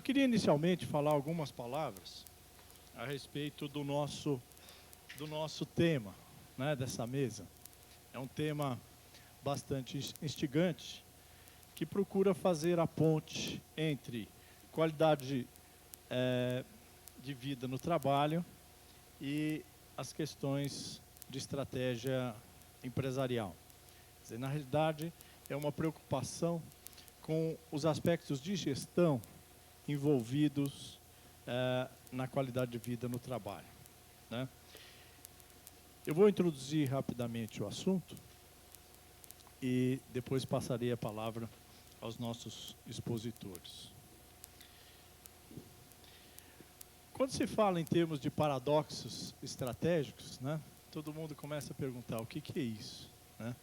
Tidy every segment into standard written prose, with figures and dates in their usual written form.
queria inicialmente falar algumas palavras a respeito do nosso tema, né, dessa mesa. É um tema bastante instigante, que procura fazer a ponte entre qualidade de vida no trabalho e as questões de estratégia empresarial. Quer dizer, na realidade, é uma preocupação com os aspectos de gestão envolvidos na qualidade de vida no trabalho, né? Eu vou introduzir rapidamente o assunto e depois passarei a palavra aos nossos expositores. Quando se fala em termos de paradoxos estratégicos, né, todo mundo começa a perguntar o que é isso, né?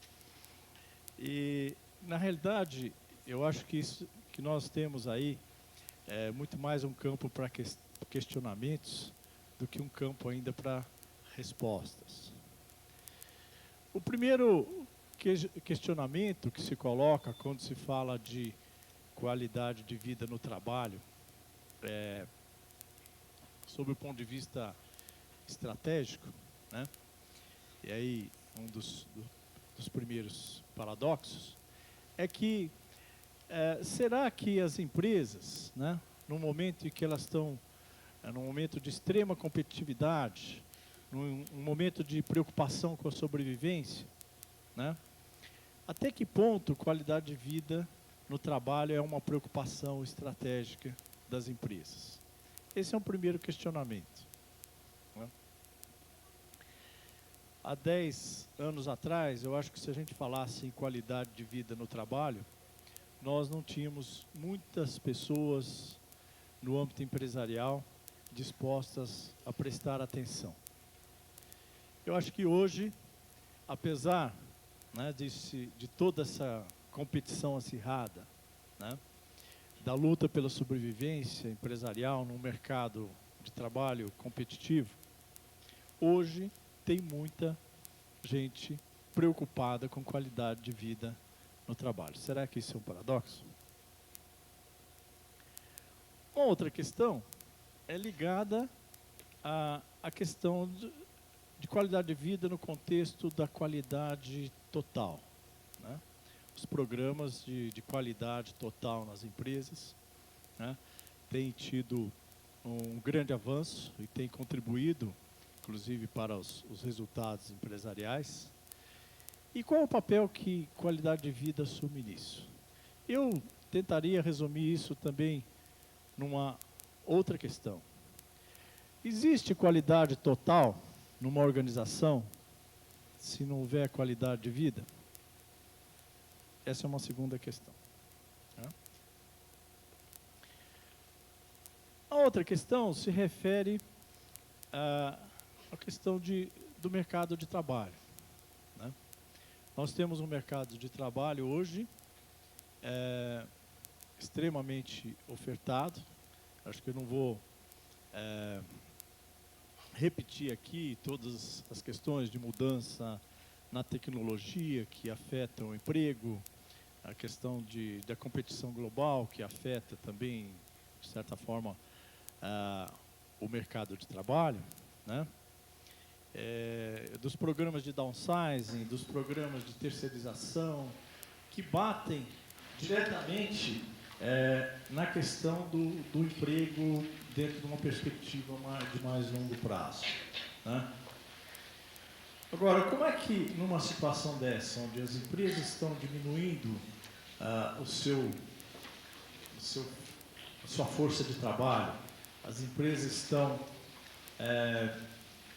E, na realidade, eu acho que isso que nós temos aí é muito mais um campo para questionamentos do que um campo ainda para respostas. O primeiro questionamento que se coloca quando se fala de qualidade de vida no trabalho, sob o ponto de vista estratégico, né? E aí um dos primeiros paradoxos é que será que as empresas, né, no momento em que elas estão num momento de extrema competitividade, num momento de preocupação com a sobrevivência, né, até que ponto qualidade de vida no trabalho é uma preocupação estratégica das empresas? Esse é um primeiro questionamento, né? Há 10 anos atrás, eu acho que se a gente falasse em qualidade de vida no trabalho, nós não tínhamos muitas pessoas no âmbito empresarial dispostas a prestar atenção. Eu acho que hoje, apesar, né, de toda essa competição acirrada, né, da luta pela sobrevivência empresarial num mercado de trabalho competitivo, hoje tem muita gente preocupada com qualidade de vida no trabalho. Será que isso é um paradoxo? Uma outra questão é ligada à questão de qualidade de vida no contexto da qualidade total, né? Os programas de qualidade total nas empresas, né, têm tido um grande avanço e têm contribuído, inclusive, para os resultados empresariais. E qual é o papel que qualidade de vida assume nisso? Eu tentaria resumir isso também numa outra questão. Existe qualidade total numa organização se não houver qualidade de vida? Essa é uma segunda questão, né? A outra questão se refere à questão do mercado de trabalho, né? Nós temos um mercado de trabalho hoje extremamente ofertado. Acho que eu não vou repetir aqui todas as questões de mudança na tecnologia que afetam o emprego, a questão da competição global que afeta também, de certa forma, o mercado de trabalho, né? Dos programas de downsizing, dos programas de terceirização, que batem diretamente na questão do emprego dentro de uma perspectiva de mais longo prazo, né? Agora, como é que, numa situação dessa, onde as empresas estão diminuindo a sua força de trabalho, as empresas estão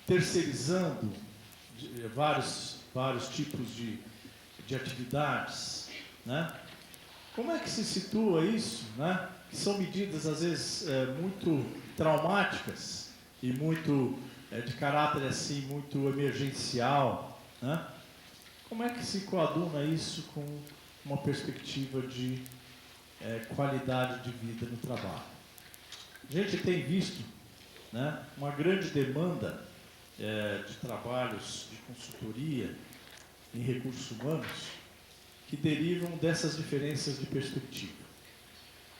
terceirizando vários tipos de atividades, né? Como é que se situa isso, né? Que são medidas, às vezes, muito traumáticas e muito de caráter assim, muito emergencial, né? Como é que se coaduna isso com uma perspectiva de qualidade de vida no trabalho? A gente tem visto, né, uma grande demanda de trabalhos de consultoria em recursos humanos que derivam dessas diferenças de perspectiva.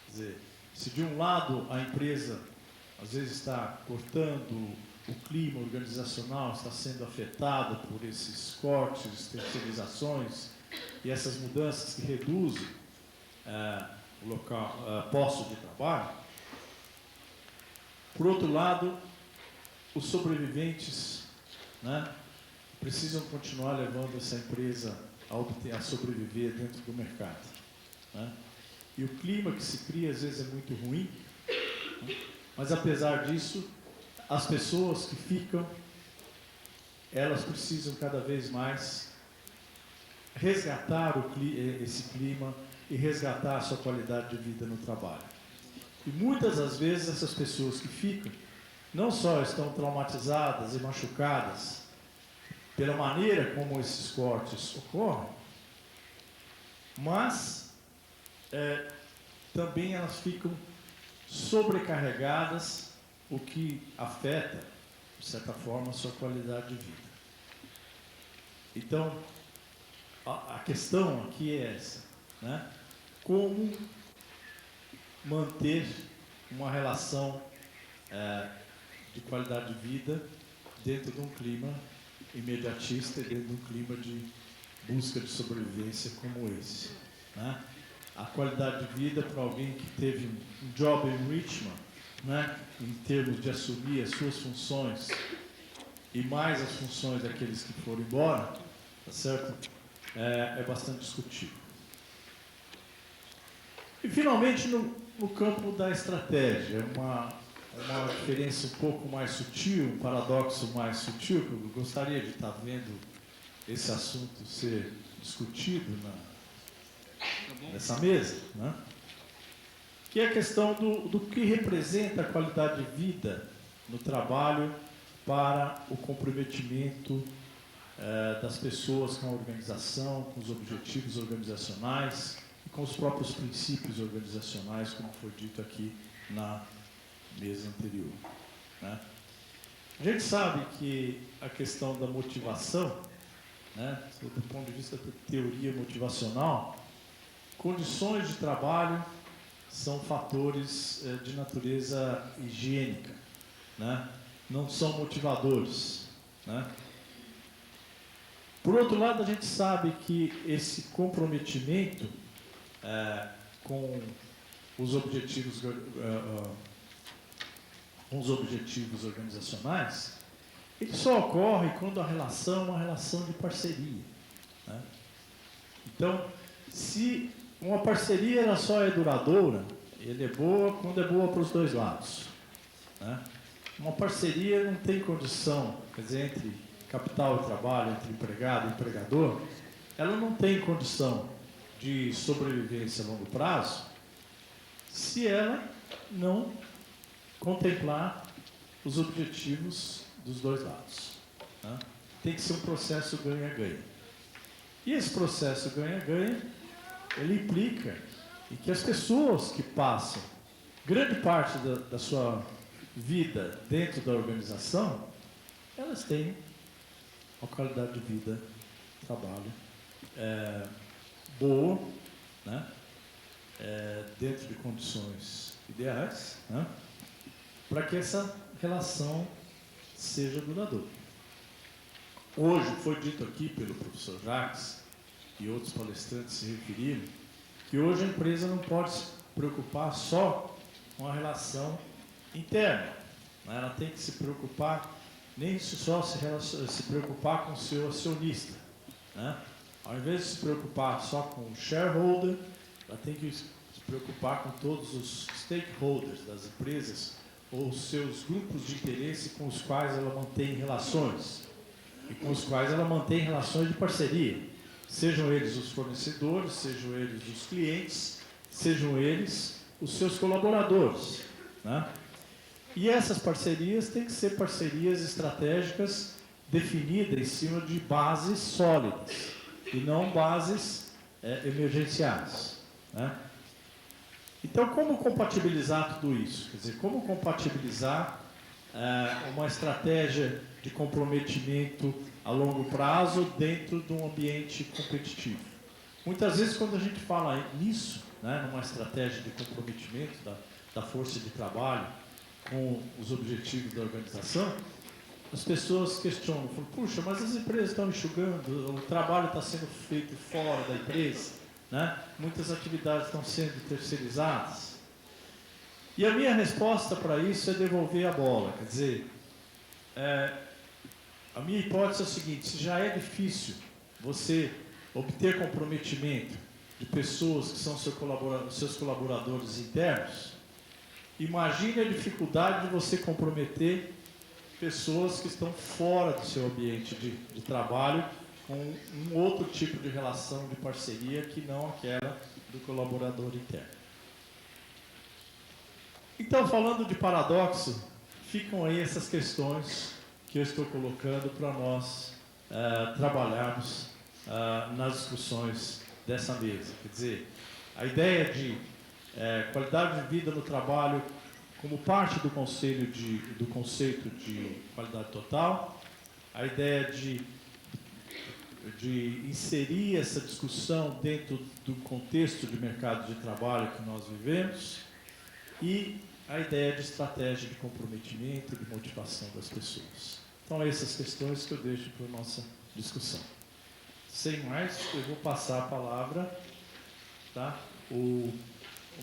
Quer dizer, Se de um lado a empresa às vezes está cortando, o clima organizacional está sendo afetado por esses cortes, terceirizações e essas mudanças que reduzem o local, posto de trabalho. Por outro lado, os sobreviventes, né, precisam continuar levando essa empresa a sobreviver dentro do mercado, né? E o clima que se cria às vezes é muito ruim, né? Mas apesar disso, as pessoas que ficam, elas precisam cada vez mais resgatar esse clima e resgatar a sua qualidade de vida no trabalho. E muitas das vezes essas pessoas que ficam não só estão traumatizadas e machucadas pela maneira como esses cortes ocorrem, mas também elas ficam sobrecarregadas, o que afeta, de certa forma, a sua qualidade de vida. Então, a questão aqui é essa, né? Como manter uma relação de qualidade de vida dentro de um clima imediatista e dentro de um clima de busca de sobrevivência como esse, né? A qualidade de vida para alguém que teve um job enrichment, né, em termos de assumir as suas funções e mais as funções daqueles que foram embora, tá certo? É bastante discutível. E finalmente no campo da estratégia, uma diferença um pouco mais sutil, um paradoxo mais sutil, que eu gostaria de estar vendo esse assunto ser discutido nessa mesa, né? Que é a questão do que representa a qualidade de vida no trabalho para o comprometimento das pessoas com a organização, com os objetivos organizacionais e com os próprios princípios organizacionais, como foi dito aqui na mesa anterior, né? A gente sabe que a questão da motivação, né, do ponto de vista da teoria motivacional, condições de trabalho são fatores de natureza higiênica, né? Não são motivadores, né? Por outro lado, a gente sabe que esse comprometimento com os objetivos organizacionais, ele só ocorre quando a relação é uma relação de parceria, né? Então, se uma parceria ela só é duradoura, ele é boa quando é boa para os dois lados, né? Uma parceria não tem condição, quer dizer, entre capital e trabalho, entre empregado e empregador, ela não tem condição de sobrevivência a longo prazo se ela não contemplar os objetivos dos dois lados, né? Tem que ser um processo ganha-ganha. E esse processo ganha-ganha, ele implica em que as pessoas que passam grande parte da sua vida dentro da organização, elas têm uma qualidade de vida, trabalho boa, né? Dentro de condições ideais, né? Para que essa relação seja duradoura. Hoje foi dito aqui pelo professor Jacques e outros palestrantes se referiram que hoje a empresa não pode se preocupar só com a relação interna, né? Ela tem que se preocupar nem só se preocupar com o seu acionista, né? Ao invés de se preocupar só com o shareholder, ela tem que se preocupar com todos os stakeholders das empresas ou seus grupos de interesse com os quais ela mantém relações e com os quais ela mantém relações de parceria, sejam eles os fornecedores, sejam eles os clientes, sejam eles os seus colaboradores, né? E essas parcerias têm que ser parcerias estratégicas definidas em cima de bases sólidas e não bases emergenciais, né? Então, como compatibilizar tudo isso? Quer dizer, como compatibilizar uma estratégia de comprometimento a longo prazo dentro de um ambiente competitivo? Muitas vezes, quando a gente fala nisso, né, numa estratégia de comprometimento da força de trabalho com os objetivos da organização, as pessoas questionam, falam, puxa, mas as empresas estão enxugando, o trabalho está sendo feito fora da empresa, né? Muitas atividades estão sendo terceirizadas. E a minha resposta para isso é devolver a bola, quer dizer, a minha hipótese é a seguinte: se já é difícil você obter comprometimento de pessoas que são seus colaboradores internos, imagine a dificuldade de você comprometer pessoas que estão fora do seu ambiente de trabalho com um outro tipo de relação de parceria que não aquela do colaborador interno. Então, falando de paradoxo, ficam aí essas questões que eu estou colocando para nós trabalharmos nas discussões dessa mesa. Quer dizer, a ideia de qualidade de vida no trabalho como parte do conceito de qualidade total, a ideia de inserir essa discussão dentro do contexto de mercado de trabalho que nós vivemos e a ideia de estratégia de comprometimento e de motivação das pessoas. Então, essas questões que eu deixo para a nossa discussão. Sem mais, eu vou passar a palavra, tá? O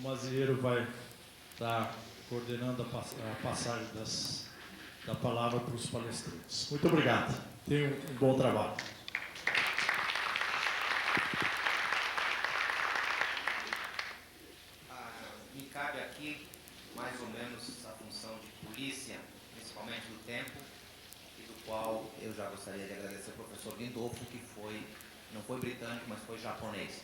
Mazieiro vai estar coordenando a passagem da palavra para os palestrantes. Muito obrigado. Tenham um bom trabalho. Me cabe aqui, mais ou menos, a função de polícia, principalmente do tempo, e do qual eu já gostaria de agradecer ao professor Lindolfo, que não foi britânico, mas foi japonês.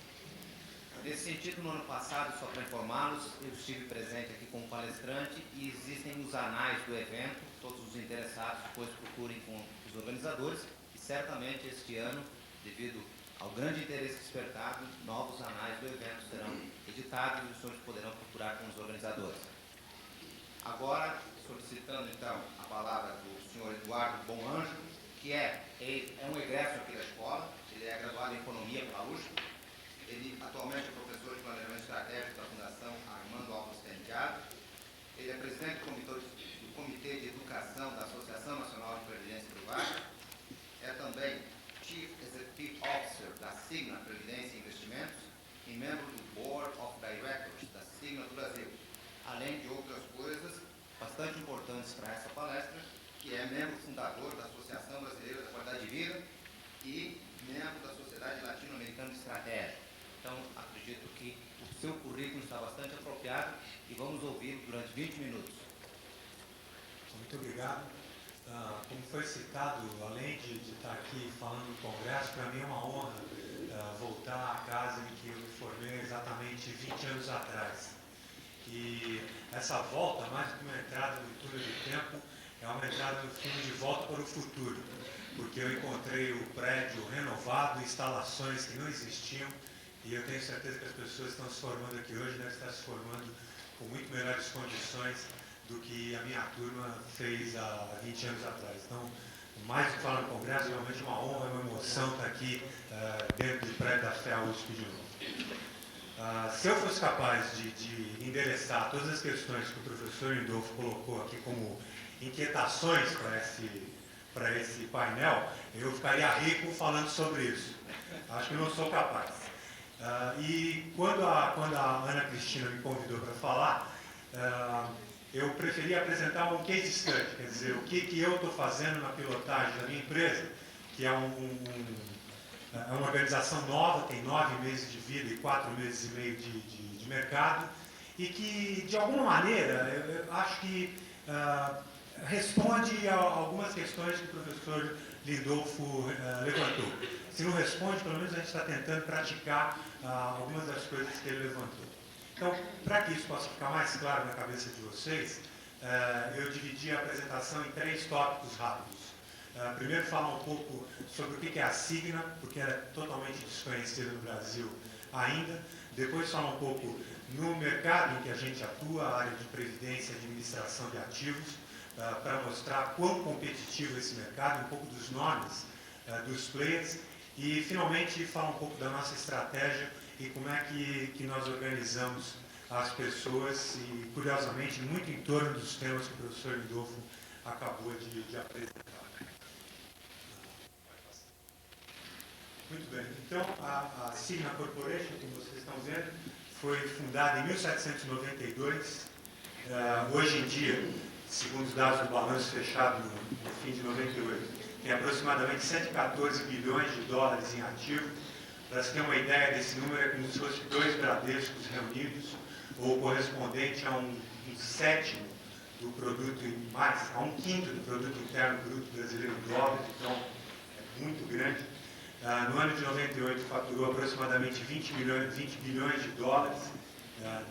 Nesse sentido, no ano passado, só para informá-los, eu estive presente aqui como palestrante e existem os anais do evento, todos os interessados depois procurem com os organizadores e certamente este ano, devido ao grande interesse despertado, novos anais do evento serão editados e os senhores poderão procurar com os organizadores. Agora, solicitando então a palavra do senhor Eduardo Bom Anjo, que é um egresso aqui da escola, ele é graduado em Economia pela USP, ele atualmente é professor de Planejamento Estratégico da Fundação Armando Alves Penteado, ele é presidente do Comitê de Educação da Associação Nacional de Previdência Privada, é também Chief Executive Officer da Signa Previdência e Investimentos e membro do Board of Directors da Signa do Brasil, além de outras coisas bastante importantes para essa palestra, que é membro fundador da Associação Brasileira da Qualidade de Vida e membro da Sociedade Latino-Americana de Estratégia. Então, acredito que o seu currículo está bastante apropriado e vamos ouvir durante 20 minutos. Muito obrigado. Como foi citado, além de estar aqui falando no Congresso, para mim é uma honra voltar à casa em que eu me formei exatamente 20 anos atrás. E essa volta, mais do que uma entrada no túnel do tempo, é uma entrada no filme De Volta para o Futuro, porque eu encontrei o prédio renovado, instalações que não existiam, e eu tenho certeza que as pessoas que estão se formando aqui hoje devem estar se formando com muito melhores condições do que a minha turma fez há 20 anos atrás. Então, mais do que falar no Congresso, realmente é uma honra, uma emoção estar aqui dentro do prédio da FEA USP de novo. Se eu fosse capaz de endereçar todas as questões que o professor Lindolfo colocou aqui como inquietações para esse painel, eu ficaria rico falando sobre isso. Acho que não sou capaz. E quando a Ana Cristina me convidou para falar, eu preferi apresentar um case study, quer dizer, o que eu estou fazendo na pilotagem da minha empresa, que é uma organização nova, tem 9 meses de vida e 4 meses e meio de mercado, e que, de alguma maneira, eu acho que responde a algumas questões que o professor Lindolfo levantou. Se não responde, pelo menos a gente está tentando praticar algumas das coisas que ele levantou. Então, para que isso possa ficar mais claro na cabeça de vocês, eu dividi a apresentação em 3 tópicos rápidos. Primeiro, falar um pouco sobre o que é a Signa, porque ela é totalmente desconhecida no Brasil ainda. Depois, falar um pouco no mercado em que a gente atua, a área de previdência e administração de ativos, para mostrar quão competitivo é esse mercado, um pouco dos nomes dos players. E, finalmente, falar um pouco da nossa estratégia e como é que nós organizamos às pessoas e, curiosamente, muito em torno dos temas que o professor Lindolfo acabou de apresentar. Muito bem. Então, a Cigna Corporation, como vocês estão vendo, foi fundada em 1792. Hoje em dia, segundo os dados do balanço fechado no fim de 98, tem aproximadamente 114 bilhões de dólares em ativo. Para se ter uma ideia desse número, é como se fosse 2 Bradescos reunidos, ou correspondente a um sétimo do produto, mais, a um quinto do produto interno bruto brasileiro em dólares, então é muito grande. No ano de 98 faturou aproximadamente 20 bilhões de dólares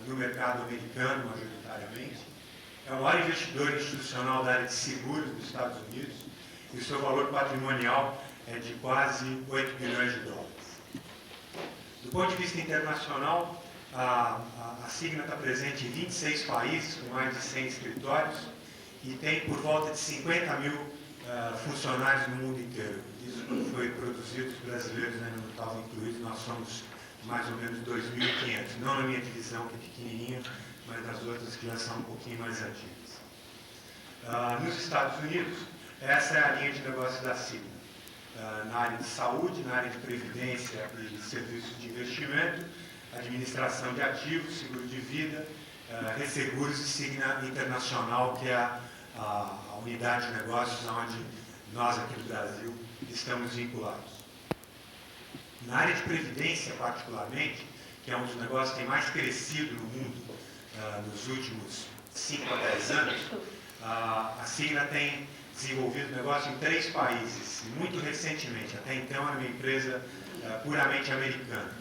no mercado americano, majoritariamente. É o maior investidor institucional da área de seguros dos Estados Unidos e o seu valor patrimonial é de quase 8 bilhões de dólares. Do ponto de vista internacional, a Cigna está presente em 26 países, com mais de 100 escritórios, e tem por volta de 50 mil funcionários no mundo inteiro. Isso não foi produzido, os brasileiros ainda não estavam incluídos, nós somos mais ou menos 2.500, não na minha divisão, que é pequenininha, mas nas outras que já são um pouquinho mais antigas. Nos Estados Unidos, essa é a linha de negócio da Cigna. Na área de saúde, na área de previdência e serviços de investimento, administração de ativos, seguro de vida, resseguros e Cigna Internacional, que é a unidade de negócios onde nós aqui do Brasil estamos vinculados. Na área de previdência, particularmente, que é um dos negócios que tem mais crescido no mundo nos últimos 5 a 10 anos, a Cigna tem desenvolvido negócio em 3 países, muito recentemente. Até então era uma empresa puramente americana.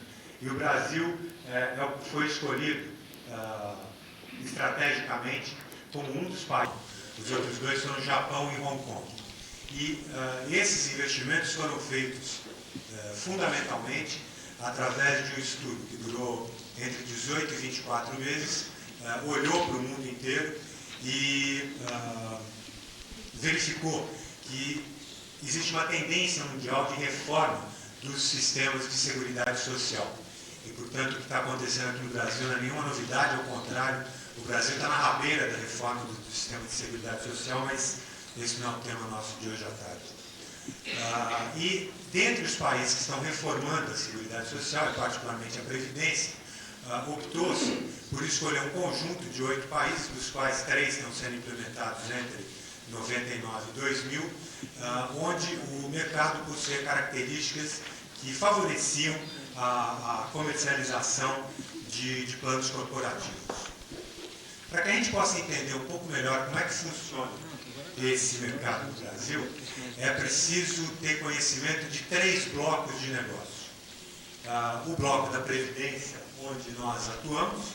E o Brasil foi escolhido estrategicamente como um dos países. Os outros 2 são o Japão e Hong Kong. E esses investimentos foram feitos fundamentalmente através de um estudo que durou entre 18 e 24 meses, olhou para o mundo inteiro e verificou que existe uma tendência mundial de reforma dos sistemas de seguridade social. E, portanto, o que está acontecendo aqui no Brasil não é nenhuma novidade, ao contrário, o Brasil está na rabeira da reforma do sistema de seguridade social, mas esse não é o tema nosso de hoje à tarde. E, dentre os países que estão reformando a seguridade social, e particularmente a Previdência, optou-se por escolher um conjunto de 8 países, dos quais 3 estão sendo implementados entre 99 e 2000, onde o mercado possui características que favoreciam a comercialização de planos corporativos. Para que a gente possa entender um pouco melhor como é que funciona esse mercado no Brasil, é preciso ter conhecimento de 3 blocos de negócio. O bloco da Previdência, onde nós atuamos,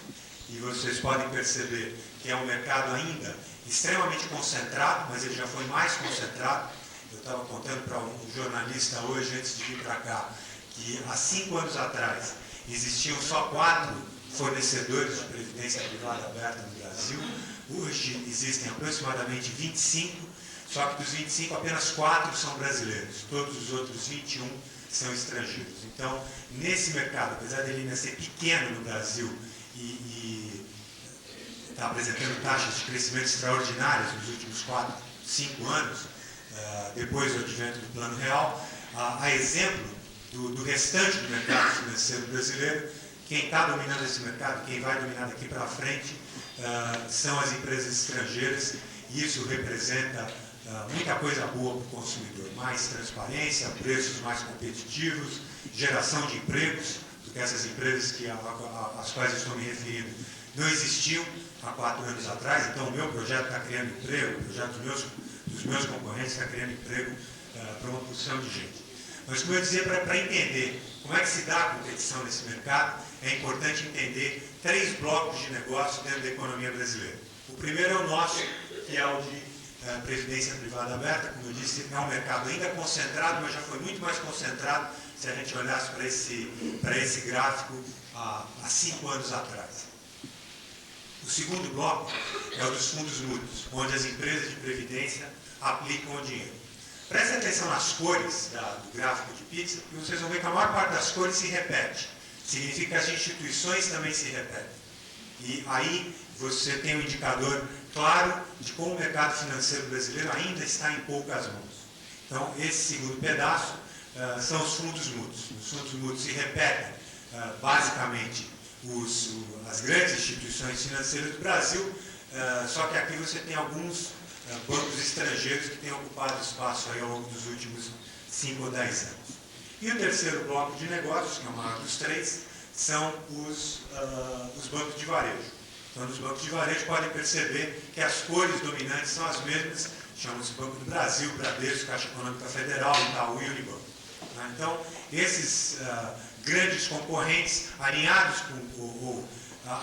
e vocês podem perceber que é um mercado ainda extremamente concentrado, mas ele já foi mais concentrado. Eu estava contando para um jornalista hoje, antes de vir para cá, que há 5 anos atrás existiam só 4 fornecedores de previdência privada aberta no Brasil. Hoje existem aproximadamente 25, só que dos 25 apenas 4 são brasileiros, todos os outros 21 são estrangeiros. Então, nesse mercado, apesar dele ainda ser pequeno no Brasil e está apresentando taxas de crescimento extraordinárias nos últimos 4, 5 anos, depois do advento do Plano Real, a exemplo do restante do mercado financeiro brasileiro, quem está dominando esse mercado, quem vai dominar daqui para frente, são as empresas estrangeiras, e isso representa muita coisa boa para o consumidor. Mais transparência, preços mais competitivos, geração de empregos, porque essas empresas às quais eu estou me referindo não existiam há 4 anos atrás, então o meu projeto está criando emprego, o projeto dos meus concorrentes está criando emprego para uma porção de gente. Mas, como eu dizia, para entender como é que se dá a competição nesse mercado, é importante entender 3 blocos de negócio dentro da economia brasileira. O primeiro é o nosso, que é o de previdência privada aberta. Como eu disse, é um mercado ainda concentrado, mas já foi muito mais concentrado se a gente olhasse para esse gráfico há 5 anos atrás. O segundo bloco é o dos fundos mútuos, onde as empresas de previdência aplicam o dinheiro. Prestem atenção nas cores do gráfico de pizza, e vocês vão ver que a maior parte das cores se repete. Significa que as instituições também se repetem. E aí você tem um indicador claro de como o mercado financeiro brasileiro ainda está em poucas mãos. Então, esse segundo pedaço são os fundos mútuos. Os fundos mútuos se repetem, basicamente, as grandes instituições financeiras do Brasil, só que aqui você tem alguns bancos estrangeiros que têm ocupado espaço aí ao longo dos últimos 5 ou 10 anos. E o terceiro bloco de negócios, que é o maior dos três, são os bancos de varejo. Então, nos bancos de varejo podem perceber que as cores dominantes são as mesmas, chamam-se Banco do Brasil, Bradesco, Caixa Econômica Federal, Itaú e Unibanco. Então, esses grandes concorrentes, alinhados ou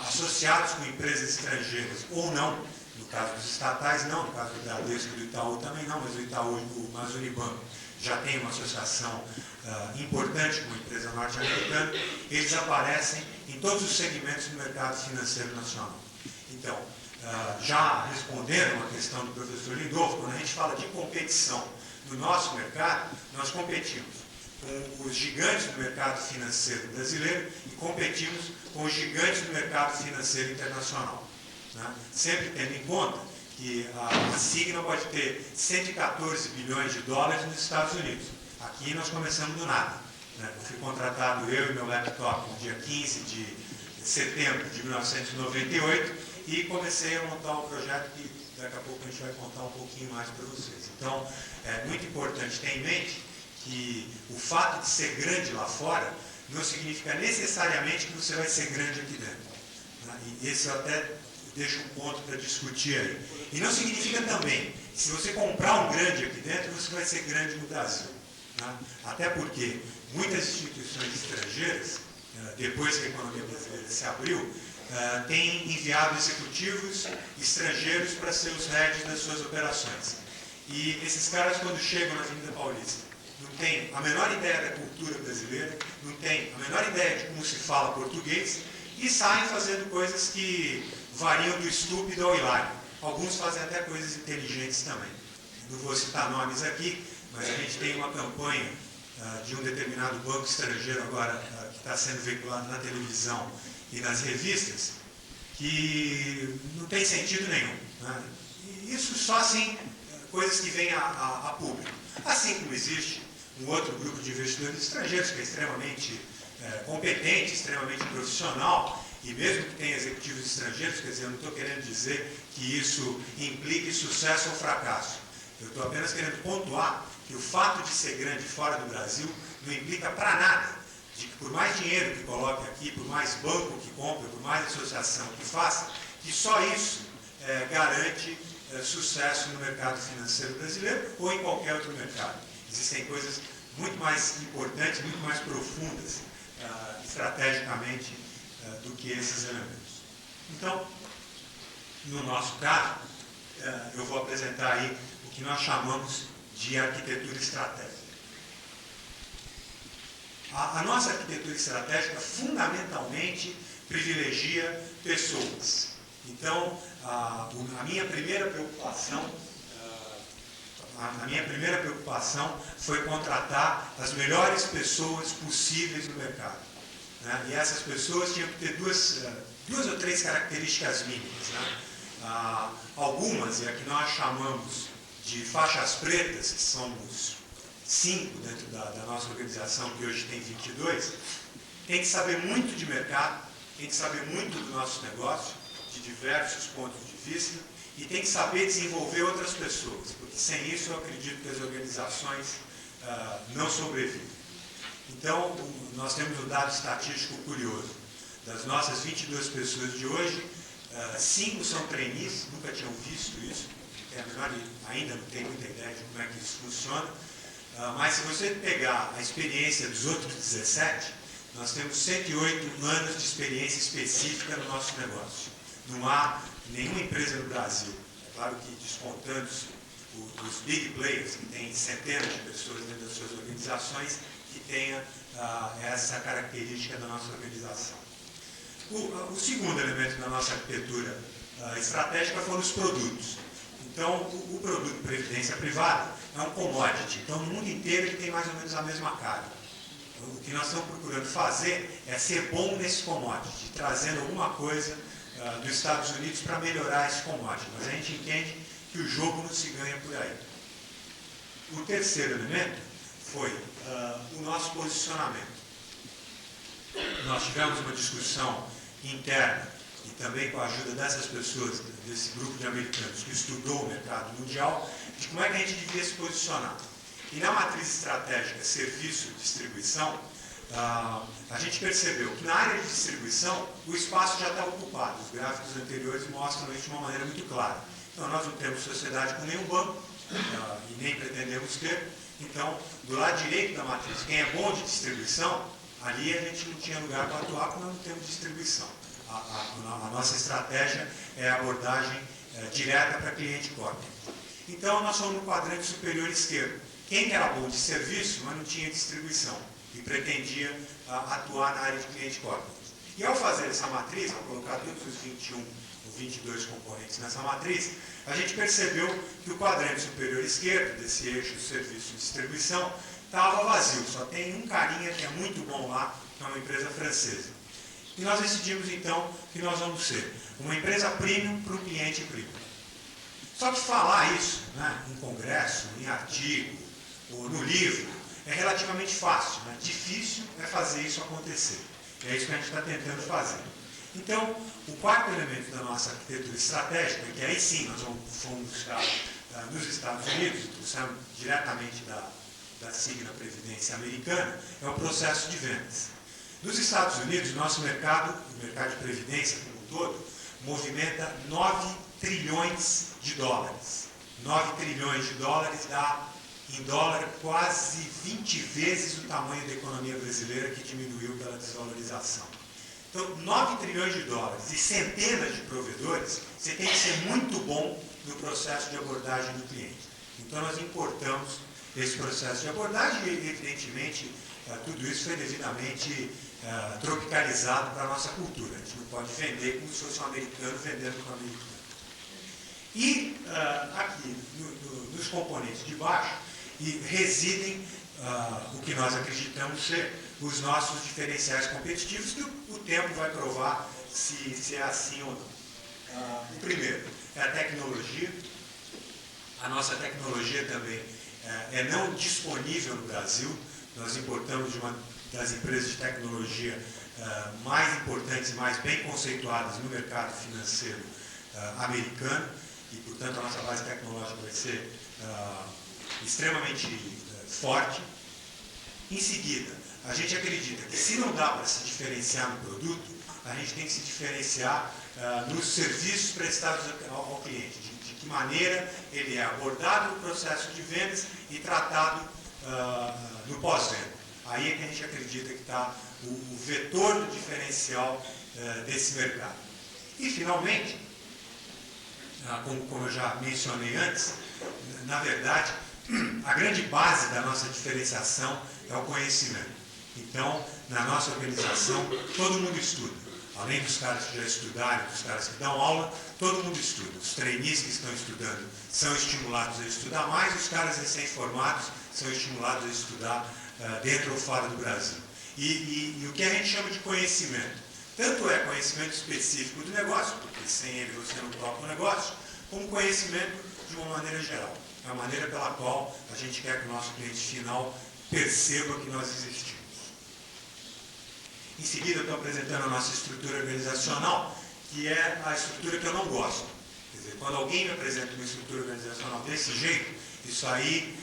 associados com empresas estrangeiras ou não, no caso dos estatais não, no caso do Bradesco e do Itaú também não, mas o Itaú, mas o Unibanco já tem uma associação importante com a empresa norte-americana, eles aparecem em todos os segmentos do mercado financeiro nacional. Então, já respondendo a questão do professor Lindolfo, quando a gente fala de competição no nosso mercado, nós competimos com os gigantes do mercado financeiro brasileiro e competimos com os gigantes do mercado financeiro internacional. Né? Sempre tendo em conta que a Sigma pode ter 114 bilhões de dólares nos Estados Unidos. Aqui nós começamos do nada. Né? Eu fui contratado, eu e meu laptop, no dia 15 de setembro de 1998 e comecei a montar um projeto que daqui a pouco a gente vai contar um pouquinho mais para vocês. Então, é muito importante ter em mente que o fato de ser grande lá fora não significa necessariamente que você vai ser grande aqui dentro. Né? E esse eu até deixo um ponto para discutir aí. E não significa também que se você comprar um grande aqui dentro, você vai ser grande no Brasil. Né? Até porque muitas instituições estrangeiras, depois que a economia brasileira se abriu, têm enviado executivos estrangeiros para ser os heads das suas operações. E esses caras, quando chegam na Avenida Paulista, não têm a menor ideia da cultura brasileira, não têm a menor ideia de como se fala português e saem fazendo coisas que variam do estúpido ao hilário. Alguns fazem até coisas inteligentes também. Não vou citar nomes aqui, mas a gente tem uma campanha de um determinado banco estrangeiro agora que está sendo veiculado na televisão e nas revistas, que não tem sentido nenhum. Né? E isso só assim, coisas que vêm a público. Assim como existe um outro grupo de investidores estrangeiros que é extremamente competente, extremamente profissional, e mesmo que tenha executivos estrangeiros, quer dizer, eu não estou querendo dizer que isso implique sucesso ou fracasso. Eu estou apenas querendo pontuar que o fato de ser grande fora do Brasil não implica para nada de que por mais dinheiro que coloque aqui, por mais banco que compre, por mais associação que faça, que só isso garante sucesso no mercado financeiro brasileiro ou em qualquer outro mercado. Existem coisas muito mais importantes, muito mais profundas, estrategicamente, do que esses elementos. Então, no nosso caso, eu vou apresentar aí o que nós chamamos de arquitetura estratégica. A nossa arquitetura estratégica fundamentalmente privilegia pessoas. Então, a minha primeira preocupação foi contratar as melhores pessoas possíveis no mercado. Né? E essas pessoas tinham que ter duas ou três características mínimas. Né? Algumas, e aqui nós chamamos de faixas pretas, que somos 5 dentro da nossa organização, que hoje tem 22, tem que saber muito de mercado, tem que saber muito do nosso negócio, de diversos pontos de vista, e tem que saber desenvolver outras pessoas, porque sem isso eu acredito que as organizações não sobrevivem. Então, nós temos um dado estatístico curioso. Das nossas 22 pessoas de hoje, 5 são trainees, nunca tinham visto isso, ainda não tem muita ideia de como é que isso funciona, mas se você pegar a experiência dos outros 17, nós temos 108 anos de experiência específica no nosso negócio. Não há nenhuma empresa no Brasil, é claro que descontando-se os big players, que têm centenas de pessoas dentro das suas organizações, que tenha essa característica da nossa organização. O segundo elemento da nossa arquitetura estratégica foram os produtos. Então, o produto previdência privada é um commodity. Então, no mundo inteiro ele tem mais ou menos a mesma cara. O que nós estamos procurando fazer é ser bom nesse commodity, trazendo alguma coisa dos Estados Unidos para melhorar esse commodity, mas a gente entende que o jogo não se ganha por aí. O terceiro elemento foi o nosso posicionamento. Nós tivemos uma discussão interna e também com a ajuda dessas pessoas, desse grupo de americanos que estudou o mercado mundial, de como é que a gente devia se posicionar. E na matriz estratégica serviço-distribuição, a gente percebeu que na área de distribuição o espaço já está ocupado. Os gráficos anteriores mostram isso de uma maneira muito clara. Então nós não temos sociedade com nenhum banco e nem pretendemos ter. Então, do lado direito da matriz, quem é bom de distribuição, ali a gente não tinha lugar para atuar porque nós não temos distribuição. A nossa estratégia é a abordagem direta para cliente corporate. Então, nós somos no quadrante superior esquerdo. Quem era bom de serviço, mas não tinha distribuição e pretendia atuar na área de cliente corporate. E ao fazer essa matriz, ao colocar todos os 21 ou 22 componentes nessa matriz, a gente percebeu que o quadrante superior esquerdo, desse eixo serviço e distribuição, estava vazio. Só tem um carinha que é muito bom lá, que é uma empresa francesa. E nós decidimos, então, que nós vamos ser uma empresa premium para um cliente premium. Só que falar isso, né, em congresso, em artigo, ou no livro, é relativamente fácil. Né? Difícil é fazer isso acontecer. É isso que a gente está tentando fazer. Então, o quarto elemento da nossa arquitetura estratégica, que aí sim nós fomos buscar nos Estados Unidos, trouxemos diretamente da Cigna Previdência americana, é o processo de vendas. Nos Estados Unidos, nosso mercado, o mercado de previdência como um todo, movimenta 9 trilhões de dólares. 9 trilhões de dólares dá, em dólar, quase 20 vezes o tamanho da economia brasileira, que diminuiu pela desvalorização. Então, 9 trilhões de dólares e centenas de provedores, você tem que ser muito bom no processo de abordagem do cliente. Então, nós importamos esse processo de abordagem e, evidentemente, tudo isso foi devidamente tropicalizado para a nossa cultura. A gente não pode vender como se fosse um americano vendendo para um americano. E aqui, nos componentes de baixo, residem o que nós acreditamos ser os nossos diferenciais competitivos, que o tempo vai provar se é assim ou não. O primeiro é a tecnologia. A nossa tecnologia também é não disponível no Brasil. Nós importamos de uma das empresas de tecnologia mais importantes e mais bem conceituadas no mercado financeiro americano, e, portanto, a nossa base tecnológica vai ser extremamente forte. Em seguida, a gente acredita que se não dá para se diferenciar no produto, a gente tem que se diferenciar nos serviços prestados ao cliente, de que maneira ele é abordado no processo de vendas e tratado no pós-venda. Aí é que a gente acredita que está o vetor do diferencial desse mercado. E, finalmente, como eu já mencionei antes, na verdade, a grande base da nossa diferenciação é o conhecimento. Então, na nossa organização, todo mundo estuda. Além dos caras que já estudaram, dos caras que dão aula, todo mundo estuda. Os trainees que estão estudando são estimulados a estudar mais, os caras recém-formados são estimulados a estudar dentro ou fora do Brasil. E o que a gente chama de conhecimento, tanto é conhecimento específico do negócio, porque sem ele você não toca o negócio, como conhecimento de uma maneira geral. É a maneira pela qual a gente quer que o nosso cliente final perceba que nós existimos. Em seguida, eu estou apresentando a nossa estrutura organizacional, que é a estrutura que eu não gosto. Quer dizer, quando alguém me apresenta uma estrutura organizacional desse jeito, isso aí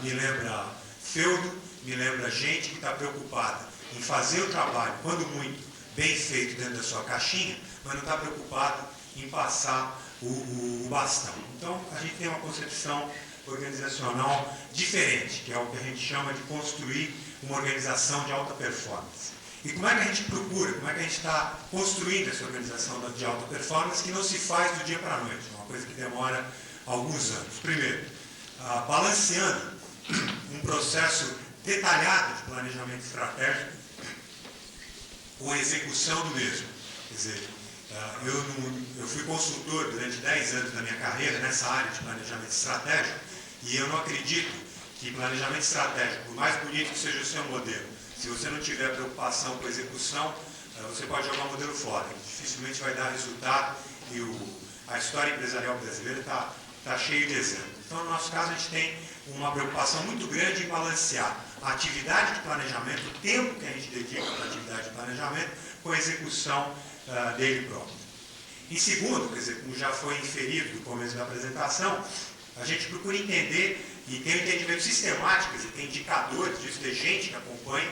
me lembra feudo, me lembra gente que está preocupada em fazer o trabalho, quando muito, bem feito dentro da sua caixinha, mas não está preocupado em passar o bastão. Então, a gente tem uma concepção organizacional diferente, que é o que a gente chama de construir uma organização de alta performance. E como é que a gente procura, como é que a gente está construindo essa organização de alta performance, que não se faz do dia para a noite, é uma coisa que demora alguns anos. Primeiro, balanceando um processo detalhado de planejamento estratégico com a execução do mesmo. Quer dizer, eu fui consultor durante 10 anos da minha carreira nessa área de planejamento estratégico, e eu não acredito que planejamento estratégico, por mais bonito que seja o seu modelo, se você não tiver preocupação com a execução, você pode jogar o modelo fora, dificilmente vai dar resultado e a história empresarial brasileira está cheia de exemplos. Então, no nosso caso, a gente tem uma preocupação muito grande em balancear a atividade de planejamento, o tempo que a gente dedica para a atividade de planejamento, com a execução dele próprio. Em segundo, quer dizer, como já foi inferido no começo da apresentação, a gente procura entender e ter um entendimento sistemático, quer dizer, tem indicadores disso, tem gente que acompanha,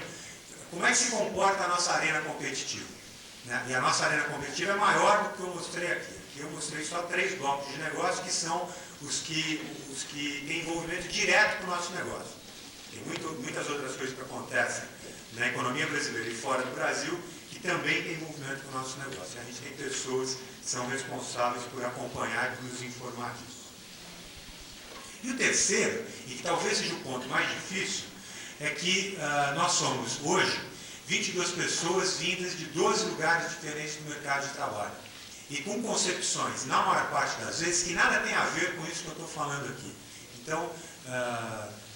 como é que se comporta a nossa arena competitiva. Né? E a nossa arena competitiva é maior do que eu mostrei aqui. Aqui eu mostrei só 3 blocos de negócio, que são os que têm envolvimento direto com o nosso negócio. Tem muitas outras coisas que acontecem na economia brasileira e fora do Brasil, que também tem envolvimento com o nosso negócio. E a gente tem pessoas que são responsáveis por acompanhar e por nos informar disso. E o terceiro, e que talvez seja o ponto mais difícil, é que nós somos, hoje, 22 pessoas vindas de 12 lugares diferentes do mercado de trabalho. E com concepções, na maior parte das vezes, que nada tem a ver com isso que eu estou falando aqui. Então,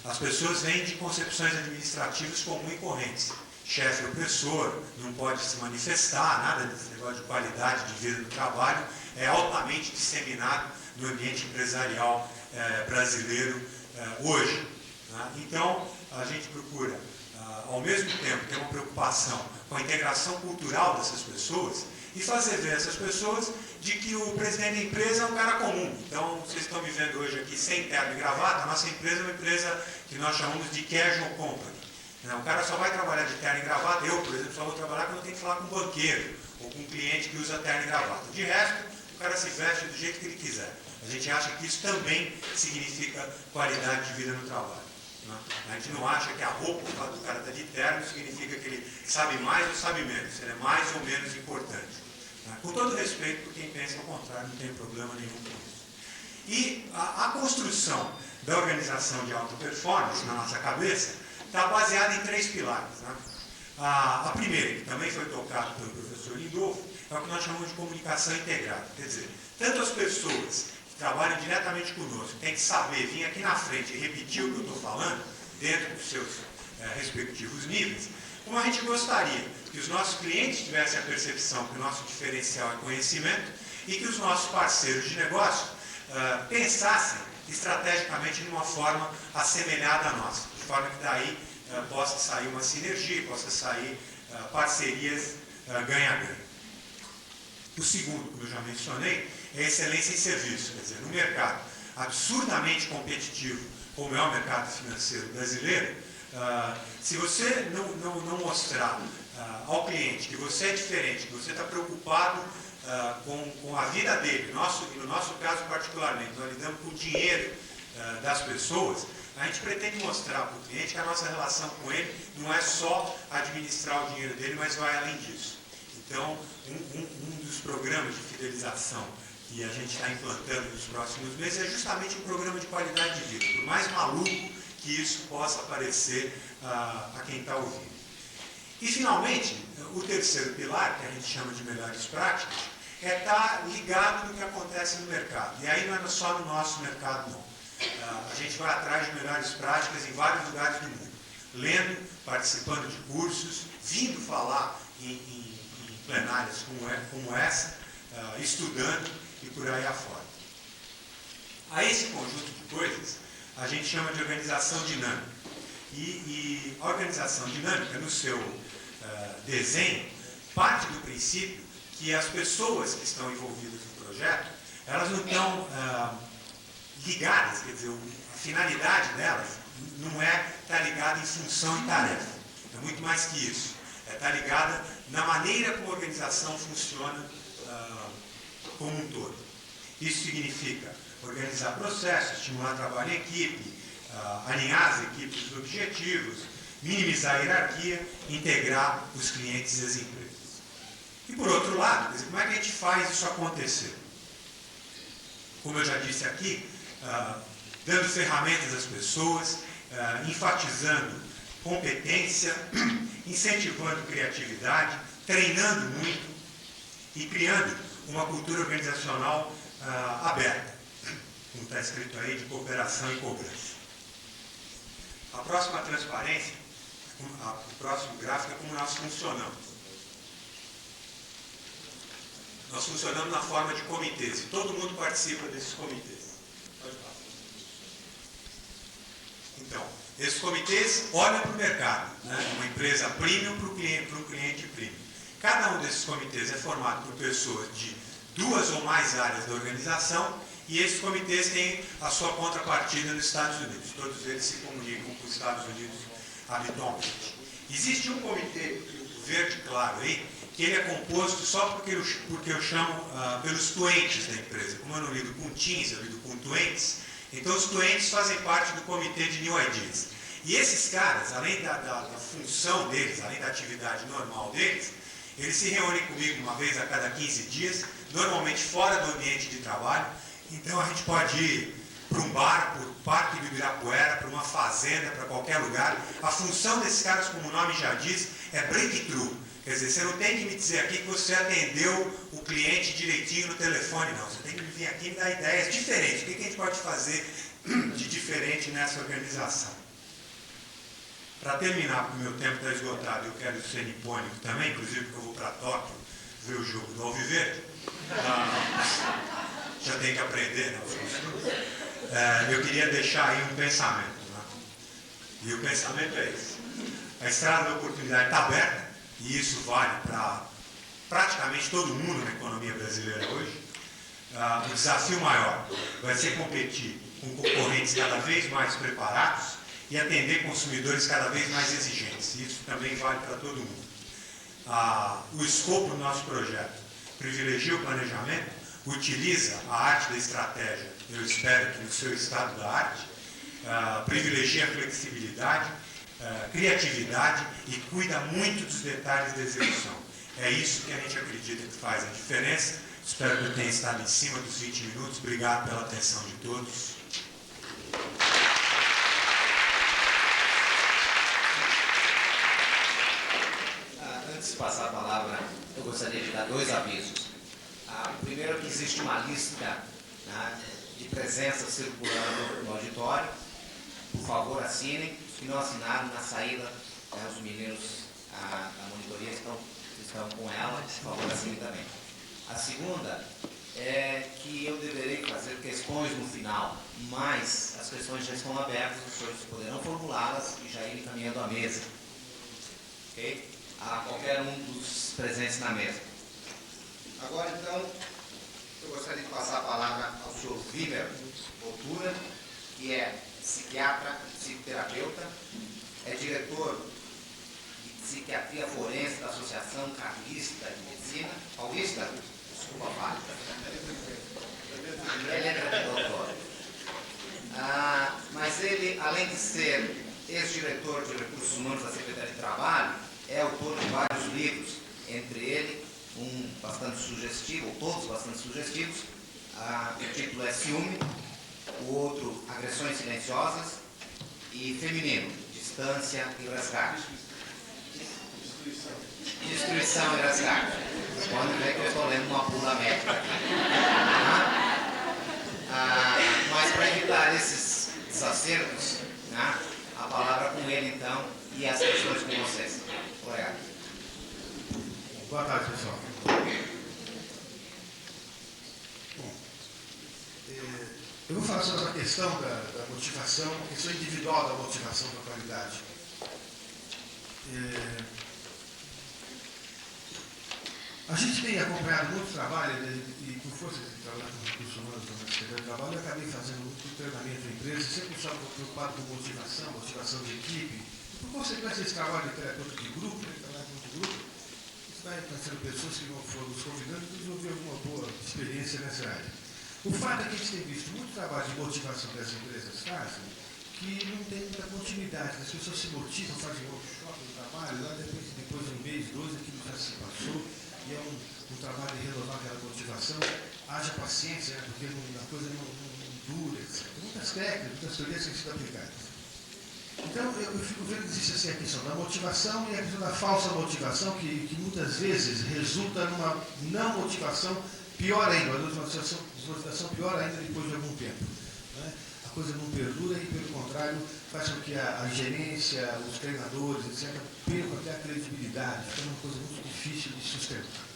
as pessoas vêm de concepções administrativas comuns e correntes. Chefe opressor, não pode se manifestar, nada desse negócio de qualidade de vida do trabalho é altamente disseminado no ambiente empresarial brasileiro hoje. Né? Então, a gente procura, ao mesmo tempo, ter uma preocupação com a integração cultural dessas pessoas e fazer ver essas pessoas de que o presidente da empresa é um cara comum. Então, vocês estão me vendo hoje aqui sem terno e gravata, a nossa empresa é uma empresa que nós chamamos de casual company. O cara só vai trabalhar de terno e gravata, eu, por exemplo, só vou trabalhar quando eu tenho que falar com um banqueiro ou com um cliente que usa terno e gravata. De resto, o cara se veste do jeito que ele quiser. A gente acha que isso também significa qualidade de vida no trabalho. Né? A gente não acha que a roupa do cara está de terno significa que ele sabe mais ou sabe menos, ele é mais ou menos importante. Né? Com todo respeito por quem pensa ao contrário, não tem problema nenhum com isso. E a construção da organização de alta performance na nossa cabeça está baseada em 3 pilares. Né? A primeira, que também foi tocada pelo professor Lindolfo, é o que nós chamamos de comunicação integrada. Quer dizer, tanto as pessoas que trabalham diretamente conosco têm que saber vir aqui na frente e repetir o que eu estou falando, dentro dos seus respectivos níveis, como a gente gostaria que os nossos clientes tivessem a percepção que o nosso diferencial é conhecimento e que os nossos parceiros de negócio pensassem estrategicamente de uma forma assemelhada à nossa, de forma que daí possa sair uma sinergia, possa sair parcerias ganha-ganha. O segundo, como eu já mencionei, é a excelência em serviço. Quer dizer, no mercado absurdamente competitivo, como é o mercado financeiro brasileiro, se você não mostrar ao cliente que você é diferente, que você está preocupado com a vida dele, no nosso caso particularmente, nós lidamos com o dinheiro das pessoas, a gente pretende mostrar para o cliente que a nossa relação com ele não é só administrar o dinheiro dele, mas vai além disso. Então, um dos programas de fidelização que a gente está implantando nos próximos meses é justamente um programa de qualidade de vida, por mais maluco que isso possa parecer a quem está ouvindo. E, finalmente, o terceiro pilar, que a gente chama de melhores práticas, é estar ligado no que acontece no mercado. E aí não é só no nosso mercado, não. A gente vai atrás de melhores práticas em vários lugares do mundo, lendo, participando de cursos, vindo falar em plenárias como essa, estudando e por aí afora. A esse conjunto de coisas a gente chama de organização dinâmica. E a organização dinâmica, no seu desenho, parte do princípio que as pessoas que estão envolvidas no projeto, elas não estão ligadas, quer dizer, a finalidade delas não é estar ligada em função e tarefa. É muito mais que isso. É estar ligada na maneira como a organização funciona como um todo. Isso significa organizar processos, estimular trabalho em equipe, alinhar as equipes dos objetivos, minimizar a hierarquia, integrar os clientes e as empresas. E por outro lado, quer dizer, como é que a gente faz isso acontecer? Como eu já disse aqui, dando ferramentas às pessoas, enfatizando competência, incentivando criatividade, treinando muito e criando uma cultura organizacional aberta, como está escrito aí, de cooperação e cobrança. A próxima transparência, o próximo gráfico é como nós funcionamos. Nós funcionamos na forma de comitês, e todo mundo participa desses comitês. Pode falar. Então, esses comitês olham para o mercado, né? Uma empresa premium para um cliente premium. Cada um desses comitês é formado por pessoas de 2 ou mais áreas da organização, e esses comitês têm a sua contrapartida nos Estados Unidos. Todos eles se comunicam com os Estados Unidos habitualmente. Existe um comitê verde claro aí, que ele é composto só porque eu chamo pelos doentes da empresa. Como eu não lido com teams, eu lido com doentes, então os doentes fazem parte do comitê de New Ideas. E esses caras, além da função deles, além da atividade normal deles, eles se reúnem comigo uma vez a cada 15 dias, normalmente fora do ambiente de trabalho. Então a gente pode ir para um bar, para o Parque do Ibirapuera, para uma fazenda, para qualquer lugar. A função desses caras, como o nome já diz, é breakthrough. Quer dizer, você não tem que me dizer aqui que você atendeu o cliente direitinho no telefone, não. Você tem que vir aqui e me dar ideias diferentes. O que a gente pode fazer de diferente nessa organização? Para terminar, porque o meu tempo está esgotado, eu quero ser nipônico também, inclusive porque eu vou para Tóquio ver o jogo do Alviverde. Já tem que aprender, né? Eu queria deixar aí um pensamento. Né? E o pensamento é esse. A estrada da oportunidade está aberta, e isso vale para praticamente todo mundo na economia brasileira hoje. O desafio maior vai ser competir com concorrentes cada vez mais preparados e atender consumidores cada vez mais exigentes. Isso também vale para todo mundo. O escopo do nosso projeto privilegia o planejamento, utiliza a arte da estratégia, eu espero que no seu estado da arte, privilegia a flexibilidade, criatividade e cuida muito dos detalhes da execução. É isso que a gente acredita que faz a diferença. Espero que eu tenha estado em cima dos 20 minutos. Obrigado pela atenção de todos. Antes de passar a palavra, eu gostaria de dar 2 avisos. O primeiro é que existe uma lista, né, de presença circulando no auditório. Por favor, assinem. Se não assinaram, na saída, os meninos da monitoria estão com ela. Por favor, assinem também. A segunda é que eu deverei fazer questões no final, mas as questões já estão abertas, os senhores poderão formulá-las e já ir encaminhando à mesa. Ok? A qualquer um dos presentes na mesa. Agora, então, eu gostaria de passar a palavra ao senhor Vimer Voltura, que é psiquiatra e psicoterapeuta, é diretor de psiquiatria forense da Associação Carlista de Medicina Paulista. Desculpa, Fábio. Ele é doutor. Mas ele, além de ser ex-diretor de recursos humanos da Secretaria de Trabalho, é autor de vários livros, entre ele um bastante sugestivo, ou todos bastante sugestivos. O título é Ciúme, o outro Agressões Silenciosas e Feminino, Distância e Resgate. Destruição e Resgate. Quando vê que eu estou lendo uma bula médica aqui. Mas para evitar esses desacertos, né, a palavra com ele então e as questões com vocês. Obrigado. Boa tarde, pessoal. Bom, eu vou falar sobre a questão da motivação, a questão individual da motivação da qualidade. A gente tem acompanhado muito trabalho, e por força de trabalhar com recursos humanos na Secretaria de Trabalho, eu acabei fazendo muito treinamento em empresas, sempre estava preocupado com motivação de equipe. Por consequência, esse trabalho de terapeuta de grupo, trabalhar com outro grupo, isso vai trazendo pessoas que não foram nos convidando e desenvolver alguma boa experiência nessa área. O fato é que a gente tem visto muito trabalho de motivação que as empresas fazem, que não tem muita continuidade. As pessoas se motivam, fazem workshop no trabalho, lá depois de um mês, 2, aquilo já se passou, e é um trabalho de renovar aquela motivação. Haja paciência, né, porque a coisa não dura, etc. Tem muitas técnicas, muitas teorias que têm sido aplicadas. Então, eu fico vendo que existe assim, a questão da motivação e a questão da falsa motivação, que muitas vezes resulta numa não motivação pior ainda, uma desmotivação pior ainda depois de algum tempo. Né? A coisa não perdura e, pelo contrário, faz com que a gerência, os treinadores, etc., percam até a credibilidade. Fica uma coisa muito difícil de sustentar.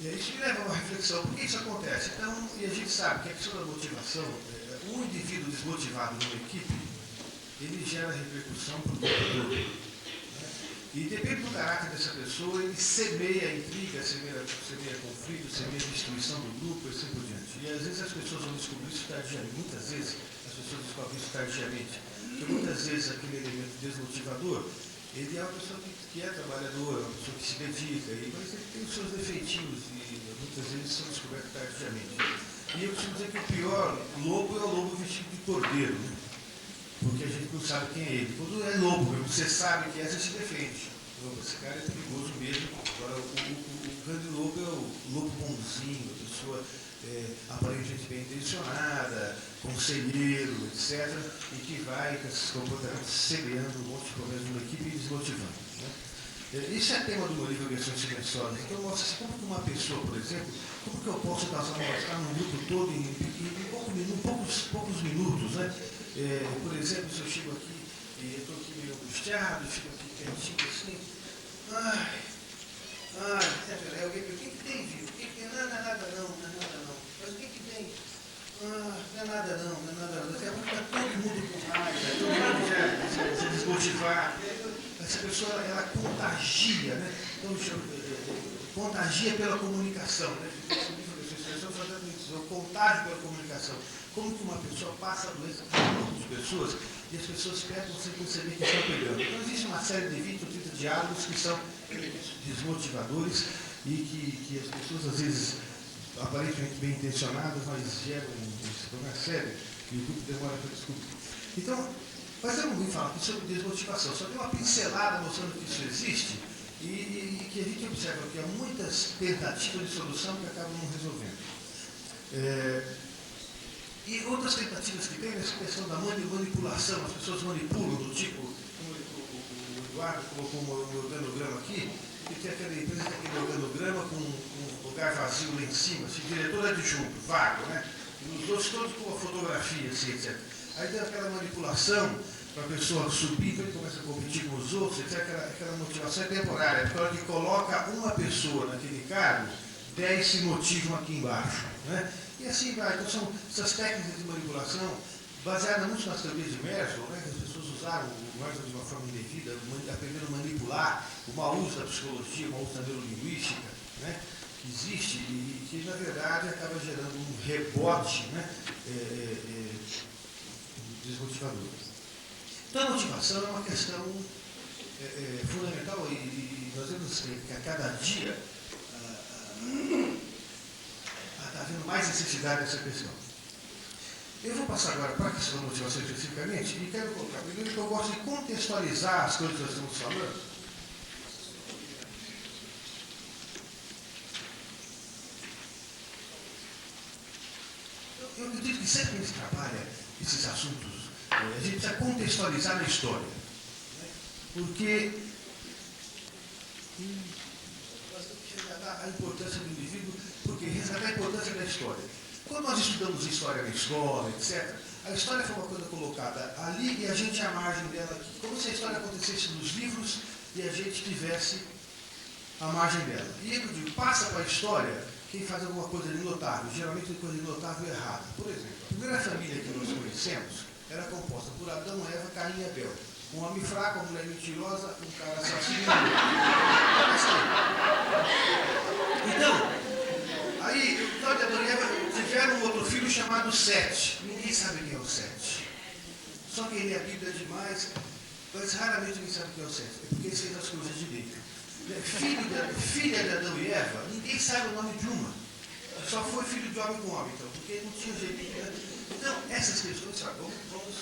Isso me leva a uma reflexão. Por que isso acontece? Então, e a gente sabe que a questão da motivação, um indivíduo desmotivado numa equipe, ele gera repercussão para o grupo todo. E depende do caráter dessa pessoa, ele semeia intriga, semeia conflito, semeia destruição do grupo e assim por diante. E às vezes as pessoas vão descobrir isso tardiamente. Muitas vezes as pessoas descobrem isso tardiamente. Porque muitas vezes aquele elemento desmotivador, ele é uma pessoa que é trabalhadora, uma pessoa que se dedica, mas ele tem os seus defeitinhos e muitas vezes são descobertos tardiamente. E eu costumo dizer que o pior lobo é o lobo vestido de cordeiro, né? Porque a gente não sabe quem é ele. Quando é lobo, você sabe que você se defende. Esse cara é perigoso mesmo. Agora, o grande lobo é o lobo bonzinho, a pessoa aparentemente bem intencionada, conselheiro, etc., e que vai com esses comportamentos semeando um monte de problemas numa equipe e desmotivando. Né? Isso é tema do meu livro Agressões Silenciosas. Então, mostra assim, como que uma pessoa, por exemplo, como que eu posso causar um mal-estar num grupo todo em poucos minutos, né? Por exemplo, se eu chego aqui e estou aqui meio angustiado, chego aqui quietinho assim, alguém pergunta, o que tem, Vitor? O que tem? Não é nada não. Mas o que tem? Não é nada não. Daqui a pouco está todo mundo com raiva, todo mundo já se desmotivar. Essa pessoa, ela contagia, né? Então, contagia pela comunicação, né? O contágio pela comunicação. Como que uma pessoa passa a doença para outras pessoas e as pessoas pegam sem perceber que estão pegando. Então, existe uma série de 20 ou 30 diálogos que são desmotivadores e que as pessoas, às vezes, aparentemente bem intencionadas, mas geram um problema sério e o grupo demora para descobrir. Então, mas eu não vim falar aqui sobre desmotivação, só dei uma pincelada mostrando que isso existe e que a gente observa que há muitas tentativas de solução que acabam não resolvendo. E outras tentativas que tem nessa questão da manipulação, as pessoas manipulam, do tipo, como o Eduardo colocou o organograma aqui, que tem aquele organograma com um lugar vazio lá em cima, assim, diretor adjunto, vago, né? E os outros todos com a fotografia, assim, etc. Aí tem aquela manipulação para a pessoa subir, então ele começa a competir com os outros, etc. Aquela motivação é temporária, porque a hora que coloca uma pessoa naquele cargo, 10 se motivam aqui embaixo, né? E assim vai. Então são essas técnicas de manipulação baseadas muito nas teorias de Maslow, né? Que as pessoas usaram o Maslow de uma forma indevida, aprenderam a manipular, o mau uso da psicologia, o mau uso da neurolinguística, né? Que existe e que, na verdade, acaba gerando um rebote, né? Desmotivador. Então, a motivação é uma questão fundamental e nós vemos que a cada dia está havendo mais necessidade dessa questão. Eu vou passar agora para a questão da motivação especificamente e quero colocar primeiro que eu gosto de contextualizar as coisas que nós estamos falando. Eu acredito que sempre que a gente trabalha esses assuntos, a gente precisa contextualizar na história. Né? Porque a importância do indivíduo, porque resgatar a importância da história. Quando nós estudamos história na escola, etc., a história foi uma coisa colocada ali e a gente à margem dela aqui. Como se a história acontecesse nos livros e a gente tivesse à margem dela. E eu digo, passa para a história quem faz alguma coisa de notável, geralmente coisa de notável errada. Por exemplo, a primeira família que nós conhecemos era composta por Adão, Eva, Caim e Abel. Um homem fraco, uma mulher mentirosa, um cara assassino. Então, aí, Cláudio e Adão e Eva tiveram um outro filho chamado Sete. Ninguém sabe quem é o Sete. Só quem lê a Bíblia demais, mas raramente ninguém sabe quem é o Sete. É porque ele fez as coisas direito. Filha de Adão e Eva, ninguém sabe o nome de uma. Só foi filho de homem com homem, então, porque não tinha jeito. Né? Então, essas questões, sabe, vamos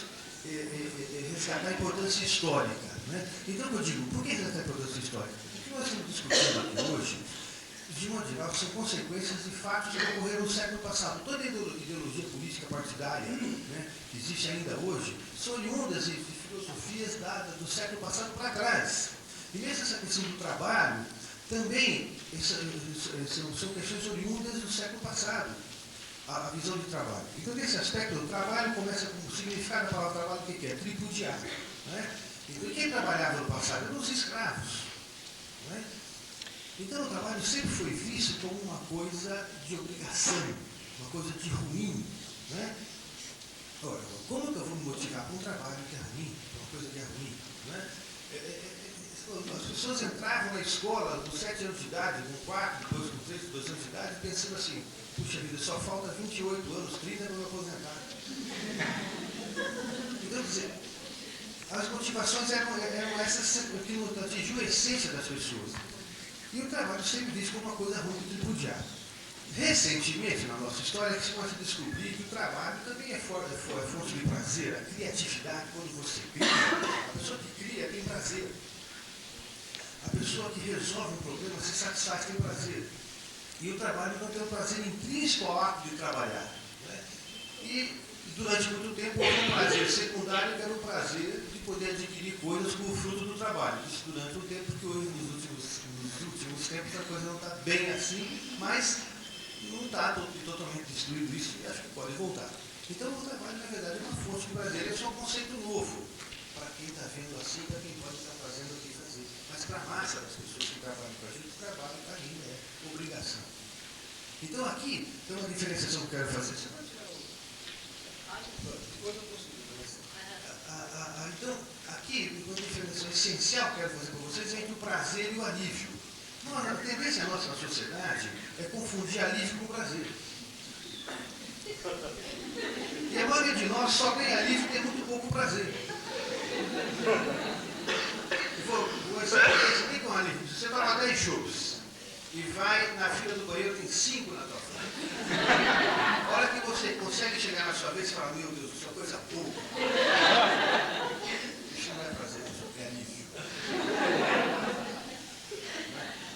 resgatar a importância histórica. Né? Então, eu digo, por que resgatar a importância histórica? O que nós estamos discutindo aqui hoje, de modo geral, são consequências de fatos que ocorreram no século passado. Toda a ideologia política partidária, né, que existe ainda hoje, são oriundas de filosofias dadas do século passado para trás. E mesmo essa questão do trabalho, também são questões oriundas do século passado, a visão de trabalho. Então, nesse aspecto, o trabalho começa com o significado da palavra trabalho, o que é? Tripudiar. Né? Então, quem trabalhava no passado eram os escravos. Né? Então o trabalho sempre foi visto como uma coisa de obrigação, uma coisa de ruim. Né? Ora, como que eu vou me motivar para um trabalho que é ruim, para uma coisa que é ruim? Né? As pessoas entravam na escola com 7 anos de idade, com 4, depois com 3, 2 anos de idade, pensando assim, puxa vida, só falta 28 anos, 30 para me aposentar. Então, quer dizer, as motivações eram essas que não atingiam a essência das pessoas. E o trabalho sempre visto como uma coisa ruim e tripudiada. Recentemente, na nossa história, que se pode descobrir que o trabalho também é fonte de prazer, a criatividade, quando você cria, a pessoa que cria tem prazer. A pessoa que resolve um problema se satisfaz, tem prazer. E o trabalho não tem um prazer intrínseco ao ato de trabalhar. Né? E durante muito tempo houve um prazer secundário, que era o prazer de poder adquirir coisas como fruto do trabalho. Isso durante um tempo, que hoje, nos últimos tempos, a coisa não está bem assim, mas não está totalmente destruído isso e acho que pode voltar. Então o trabalho, na verdade, é uma fonte de prazer. Esse é um conceito novo para quem está vendo assim, para quem pode estar fazendo o que fazer. Mas para a massa das pessoas que trabalham com a gente, o trabalho para mim é obrigação. Então aqui tem uma diferenciação que eu quero fazer. Você vai tirar o... Depois eu consigo. Então, aqui, uma diferenciação essencial que eu quero fazer com vocês é entre o prazer e o alívio. A tendência nossa na sociedade é confundir alívio com prazer. E a maioria de nós só tem alívio e tem muito pouco prazer. Você tem com alívio. Você vai lá 10 chopps e vai na fila do banheiro, tem 5 na tua frente. A hora que você consegue chegar na sua vez, você fala, meu Deus, isso é coisa boa. Isso não é prazer, isso é alívio.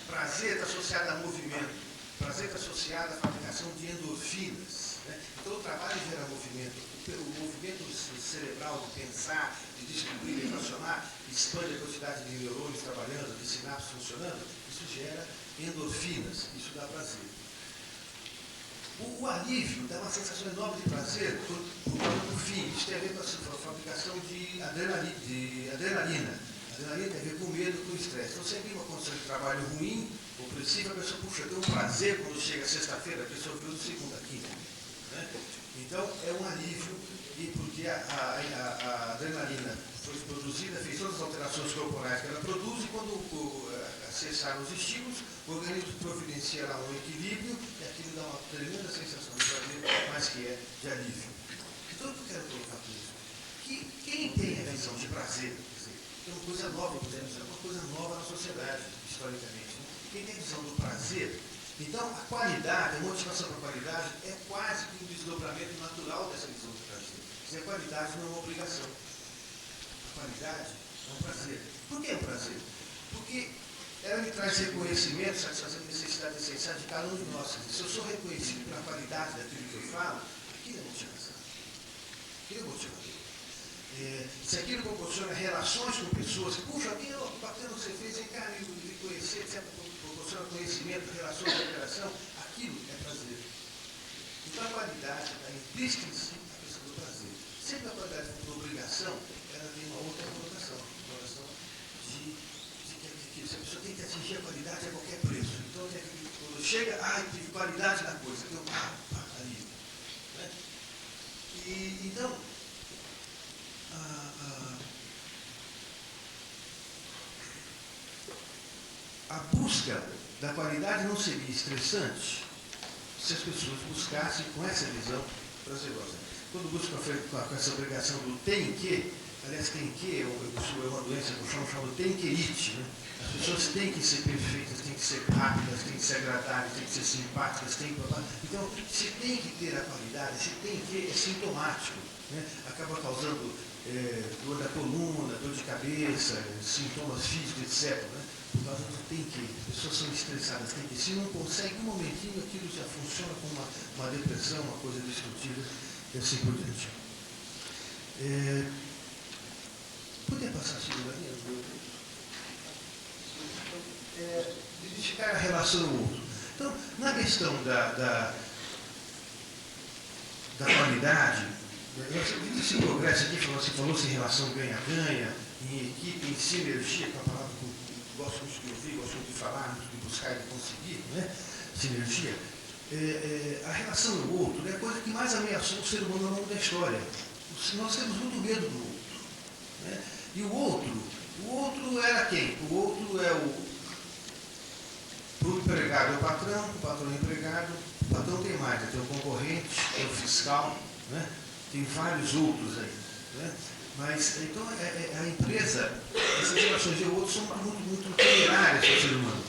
Prazer está associado a movimento. Prazer está associado à fabricação de endorfinas. Né? Então o trabalho gera movimento. O movimento cerebral de pensar, de descobrir, de relacionar, expande a quantidade de neurônios trabalhando, de sinapses funcionando. Isso gera endorfinas. Isso dá prazer. O alívio dá uma sensação enorme de prazer por causa do fim. Isso tem a ver com a fabricação de adrenalina. A adrenalina tem a ver com medo, com estresse. Então, sempre uma condição de trabalho ruim, opressiva, a pessoa, puxa, tem um prazer quando chega sexta-feira, a pessoa viu segunda, quinta. Né? Então, é um alívio, e porque a adrenalina foi produzida, fez todas as alterações corporais que ela produz, e quando cessaram os estímulos, o organismo providencia lá um equilíbrio, e aquilo dá uma tremenda sensação de prazer, mas que é de alívio. Então, o que eu quero colocar com isso? Que quem tem a visão de prazer, é uma coisa nova, é uma coisa nova na sociedade, historicamente. Né? Quem tem a visão do prazer, então a qualidade, a motivação para a qualidade é quase que um desdobramento natural dessa visão do prazer. A qualidade não é uma obrigação. A qualidade é um prazer. Por que é um prazer? Porque ela me traz reconhecimento, satisfazendo necessidades essenciais de cada um de nós. Se eu sou reconhecido pela qualidade daquilo que eu falo, aquilo é motivação. Aquilo é motivador. Se aquilo proporciona relações com pessoas, puxa, aquilo bacana que você fez, vem cá, me conhecer, etc., proporciona conhecimento, relações, interação, aquilo é prazer. Então a qualidade está implícita em si a questão do prazer. Sempre a qualidade for por obrigação, ela tem uma outra conotação, de que se a pessoa tem que atingir a qualidade a qualquer preço. Então quando chega, tive qualidade na coisa, então, ali. Né? Então, a busca da qualidade não seria estressante se as pessoas buscassem com essa visão prazerosa. Quando buscam com essa obrigação do tem que, aliás, tem que é uma doença que eu chamo de tem-que-ite, né? As pessoas têm que ser perfeitas, têm que ser rápidas, têm que ser agradáveis, têm que ser simpáticas, têm que... Então, se tem que ter a qualidade, se tem que, é sintomático, né? Acaba causando dor da coluna, dor de cabeça, sintomas físicos, etc., né? Por causa do tem que. As pessoas são estressadas, tem que. Se não consegue um momentinho, aquilo já funciona como uma depressão, uma coisa destrutiva, e assim por diante. Podia passar a segunda linha? Identificar a relação ao outro. Então, na questão da qualidade, esse progresso aqui, você falou-se em relação ganha-ganha, em equipe, em sinergia, com a palavra gosto muito de ouvir, gosto muito de falar, muito de buscar e de conseguir, né? Sinergia. A relação ao outro é a coisa que mais ameaçou o ser humano ao longo da história. Nós temos muito medo do outro. Né? E o outro era quem? O outro é o empregado é o patrão é o empregado, o patrão tem mais, tem o concorrente, tem o fiscal, né? Tem vários outros aí. Né? Mas, então, a empresa, essas relações de outro são muito temerárias para o ser humano.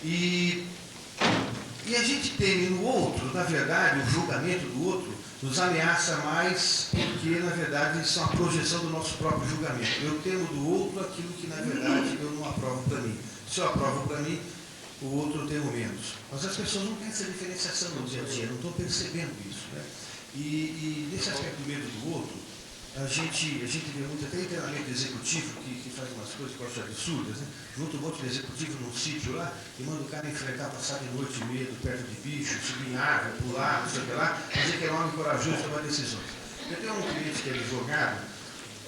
E a gente tem no outro, na verdade, o julgamento do outro nos ameaça mais porque, na verdade, isso é uma projeção do nosso próprio julgamento. Eu temo do outro aquilo que, na verdade, eu não aprovo para mim. Se eu aprovo para mim, o outro eu temo menos. Mas as pessoas não têm essa diferenciação no dia a dia, não estão percebendo isso. Né? E nesse aspecto do medo do outro, a gente vê muito, até em treinamento executivo, que faz umas coisas que eu acho absurdas, né? Junta um monte de executivo num sítio lá e manda o cara enfrentar, passar de noite e medo, perto de bicho, subir em árvore, pular, não sei o que lá, dizer que é um homem corajoso para tomar decisões. Eu tenho um cliente que é advogado,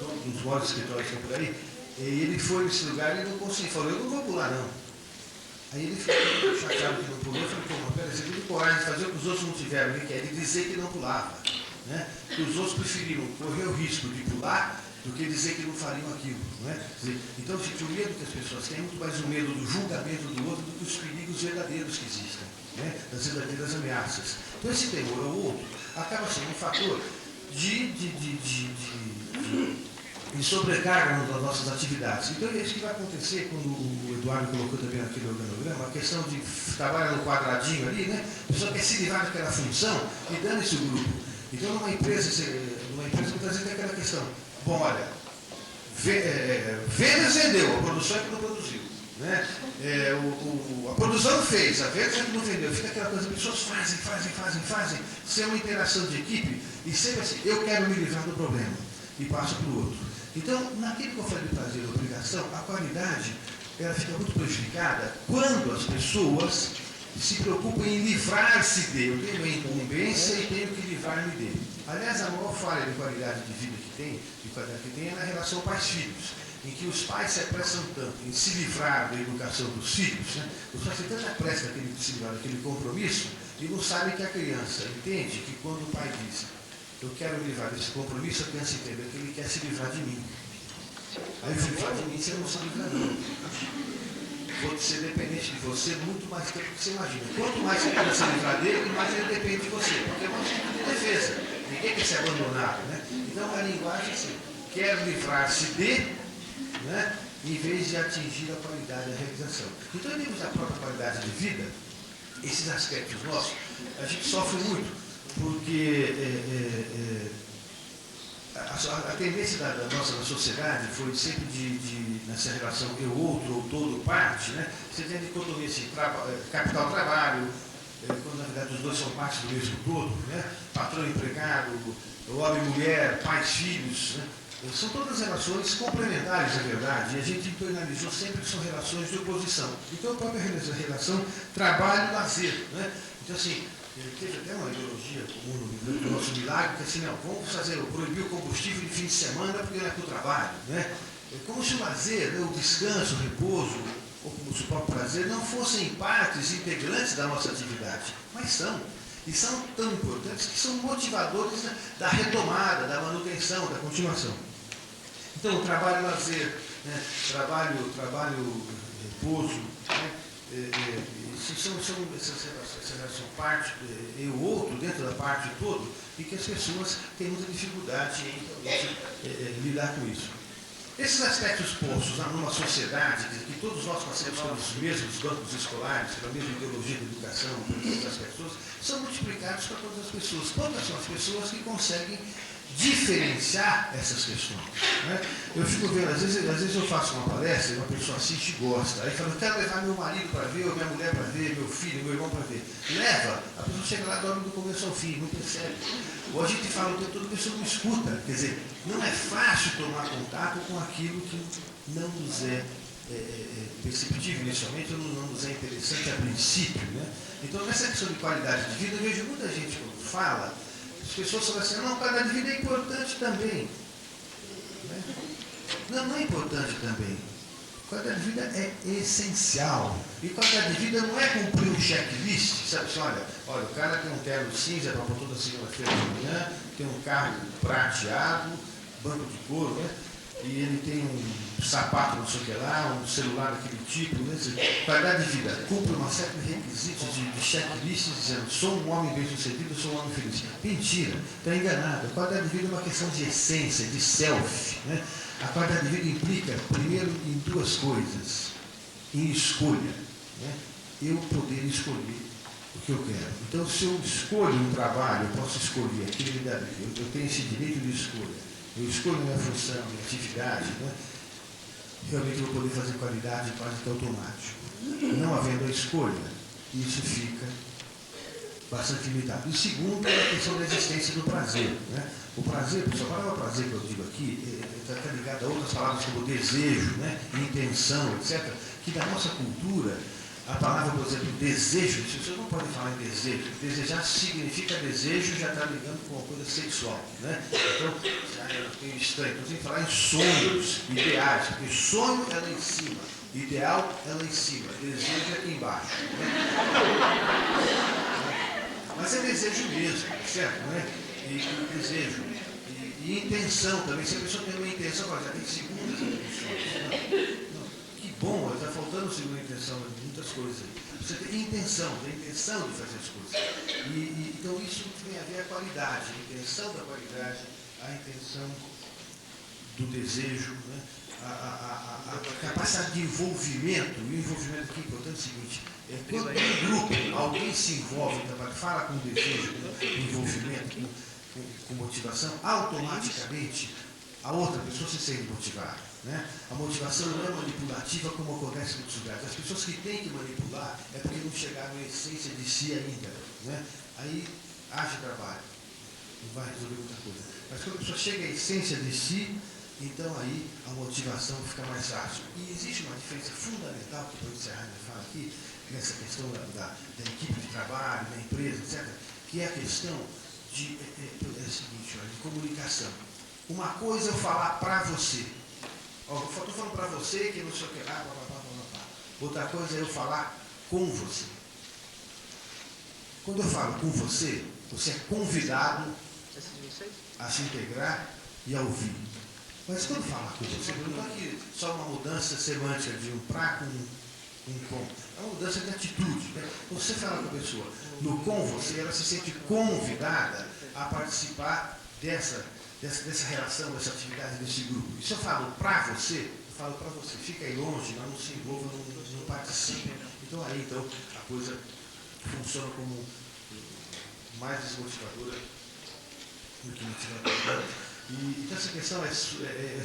um dos maiores escritórios que tem por aí, e ele foi nesse lugar e não conseguiu, falou, eu não vou pular não. Aí ele ficou chateado que não pulou, eu falei, pô, mas pera, você teve coragem de fazer o que os outros não tiveram, que é de dizer que não pulava. Né? Que os outros preferiram correr o risco de pular do que dizer que não fariam aquilo. Né? Então, o medo que as pessoas têm é muito mais o medo do julgamento do outro do que os perigos verdadeiros que existem, né? Das verdadeiras ameaças. Então, esse temor ao outro acaba sendo um fator de sobrecarga nas nossas atividades. Então, é isso que vai acontecer quando o Eduardo colocou também naquele organograma, a questão de trabalhar no quadradinho ali, né? A pessoa quer se livrar daquela função e dane-se o grupo. Então, numa empresa muitas vezes tem aquela questão. Bom, olha, vendas vendeu, a produção é que não produziu. Né? A produção fez, a venda é que não vendeu. Fica aquela coisa, as pessoas fazem, sem uma interação de equipe, e sempre assim, eu quero me livrar do problema, e passo para o outro. Então, naquilo que eu falei de prazer e obrigação, a qualidade ela fica muito prejudicada quando as pessoas se preocupam em livrar-se dele. Eu tenho a incumbência e tenho que livrar-me dele. Aliás, a maior falha de qualidade de vida que tem é na relação pais-filhos, em que os pais se apressam tanto em se livrar da educação dos filhos, né? Os pais têm tanta pressa de se livrar daquele compromisso e não sabem que a criança entende que quando o pai diz eu quero me livrar desse compromisso, a criança entende que ele quer se livrar de mim. Aí se livrar de mim, você não se livra não. Vou ser dependente de você muito mais tempo do que você imagina. Quanto mais você quer se livrar dele, mais ele depende de você. Porque é uma tipo de defesa. Ninguém quer ser abandonado. Né? Então a linguagem é assim, quer livrar-se de, né, em vez de atingir a qualidade da realização. Então, em termos da própria qualidade de vida, esses aspectos nossos, a gente sofre muito, porque a tendência da nossa sociedade foi sempre nessa relação eu-outro ou todo-parte, né? Você tem a dicotomia assim, capital-trabalho, quando na verdade os dois são parte do mesmo todo, né? Patrão-empregado, homem-mulher, pais-filhos, né? São todas relações complementares, na verdade, e a gente internalizou sempre que são relações de oposição. Então, a própria relação trabalho-lazer, né? Então, assim, teve até uma ideologia comum no nosso milagre, que assim, não, vamos proibir o combustível de fim de semana porque não é para o trabalho, né? É como se o lazer, né, o descanso, o repouso, ou como se o próprio prazer, não fossem partes integrantes da nossa atividade, mas são. E são tão importantes que são motivadores, né, da retomada, da manutenção, da continuação. Então, o trabalho lazer, né, trabalho, repouso, né, são parte, e o outro dentro da parte todo, e que as pessoas têm muita dificuldade em lidar com isso. Esses aspectos postos numa sociedade, que todos nós passamos pelos mesmos bancos escolares, pela mesma ideologia de educação, pelos aspectos, são multiplicados para todas as pessoas. Quantas são as pessoas que conseguem diferenciar essas questões? Né? Eu fico vendo, às vezes eu faço uma palestra e uma pessoa assiste e gosta. Aí fala, eu quero levar meu marido para ver, ou minha mulher para ver, meu filho, meu irmão para ver. Leva, a pessoa chega lá e dorme do começo ao fim, não percebe. Ou a gente fala o tempo todo, a pessoa não escuta. Quer dizer, não é fácil tomar contato com aquilo que não nos é perceptível inicialmente, ou não nos é interessante a princípio. Né? Então, nessa questão de qualidade de vida, eu vejo muita gente quando fala, as pessoas falam assim, não, qualidade de vida é importante também. Né? Não é importante também. Qualidade de vida é essencial. E qualidade de vida não é cumprir um checklist, sabe? Olha, o cara tem um terno cinza para pôr toda segunda-feira de manhã, tem um carro prateado, banco de couro, né? E ele tem um sapato não sei o que lá, um celular daquele tipo, né? Qualidade de vida cumpre uma série de requisitos de checklist dizendo sou um homem bem-sucedido, sou um homem feliz. Mentira, está enganado. A qualidade de vida é uma questão de essência, de self, né? A qualidade de vida implica, primeiro, em duas coisas. Em escolha, né? Eu poder escolher o que eu quero. Então, se eu escolho um trabalho, eu posso escolher aquilo que me dá bem. Eu tenho esse direito de escolha. Eu escolho minha função, minha atividade, né? Realmente eu vou poder fazer qualidade quase que automático. Não havendo a escolha, isso fica bastante limitado. E segundo, é a questão da existência do prazer, né? O prazer, pessoal, a palavra prazer que eu digo aqui está ligada a outras palavras como desejo, né? Intenção, etc., que da nossa cultura, a palavra, por exemplo, desejo, as pessoas não podem falar em desejo. Desejar significa desejo, já está ligando com uma coisa sexual, né? Então, é meio estranho. Então, tem que falar em sonhos, ideais, porque sonho é lá em cima, ideal é lá em cima, desejo é aqui embaixo, né? Mas é desejo mesmo, certo? Né? E desejo. E intenção também. Se a pessoa tem uma intenção, já tem segundas intenções. Que bom, está faltando segunda intenção em muitas coisas. Você tem intenção de fazer as coisas. Então isso tem a ver com a qualidade, a intenção da qualidade, a intenção do desejo, né? A capacidade de envolvimento. E o envolvimento aqui é importante é o seguinte, quando um grupo, alguém se envolve, fala com desejo, com envolvimento, com motivação, automaticamente a outra pessoa se sente motivada, né? A motivação não é manipulativa como acontece em muitos lugares. As pessoas que têm que manipular é porque não chegaram à essência de si ainda, né? Aí haja trabalho, não vai resolver muita coisa. Mas quando a pessoa chega à essência de si, então aí a motivação fica mais fácil. E existe uma diferença fundamental, que o professor Serrano fala aqui, nessa questão da equipe de trabalho, da empresa, etc., que é a questão de, é o seguinte, olha, de comunicação. Uma coisa é eu falar para você. Ó, estou falando para você que não sei o que lá, blá, blá, blá, blá, blá. Outra coisa é eu falar com você. Quando eu falo com você, você é convidado a se integrar e a ouvir. Mas quando falar com você, não é que só uma mudança semântica de um pra com um com. É uma mudança de atitude. Né? Você fala com a pessoa no com você, ela se sente convidada a participar dessa relação, dessa atividade, desse grupo. E se eu falo para você, eu falo para você, fica aí longe, não se envolva, não participe. Então aí a coisa funciona como mais desmotivadora do que motivadora. Então essa questão é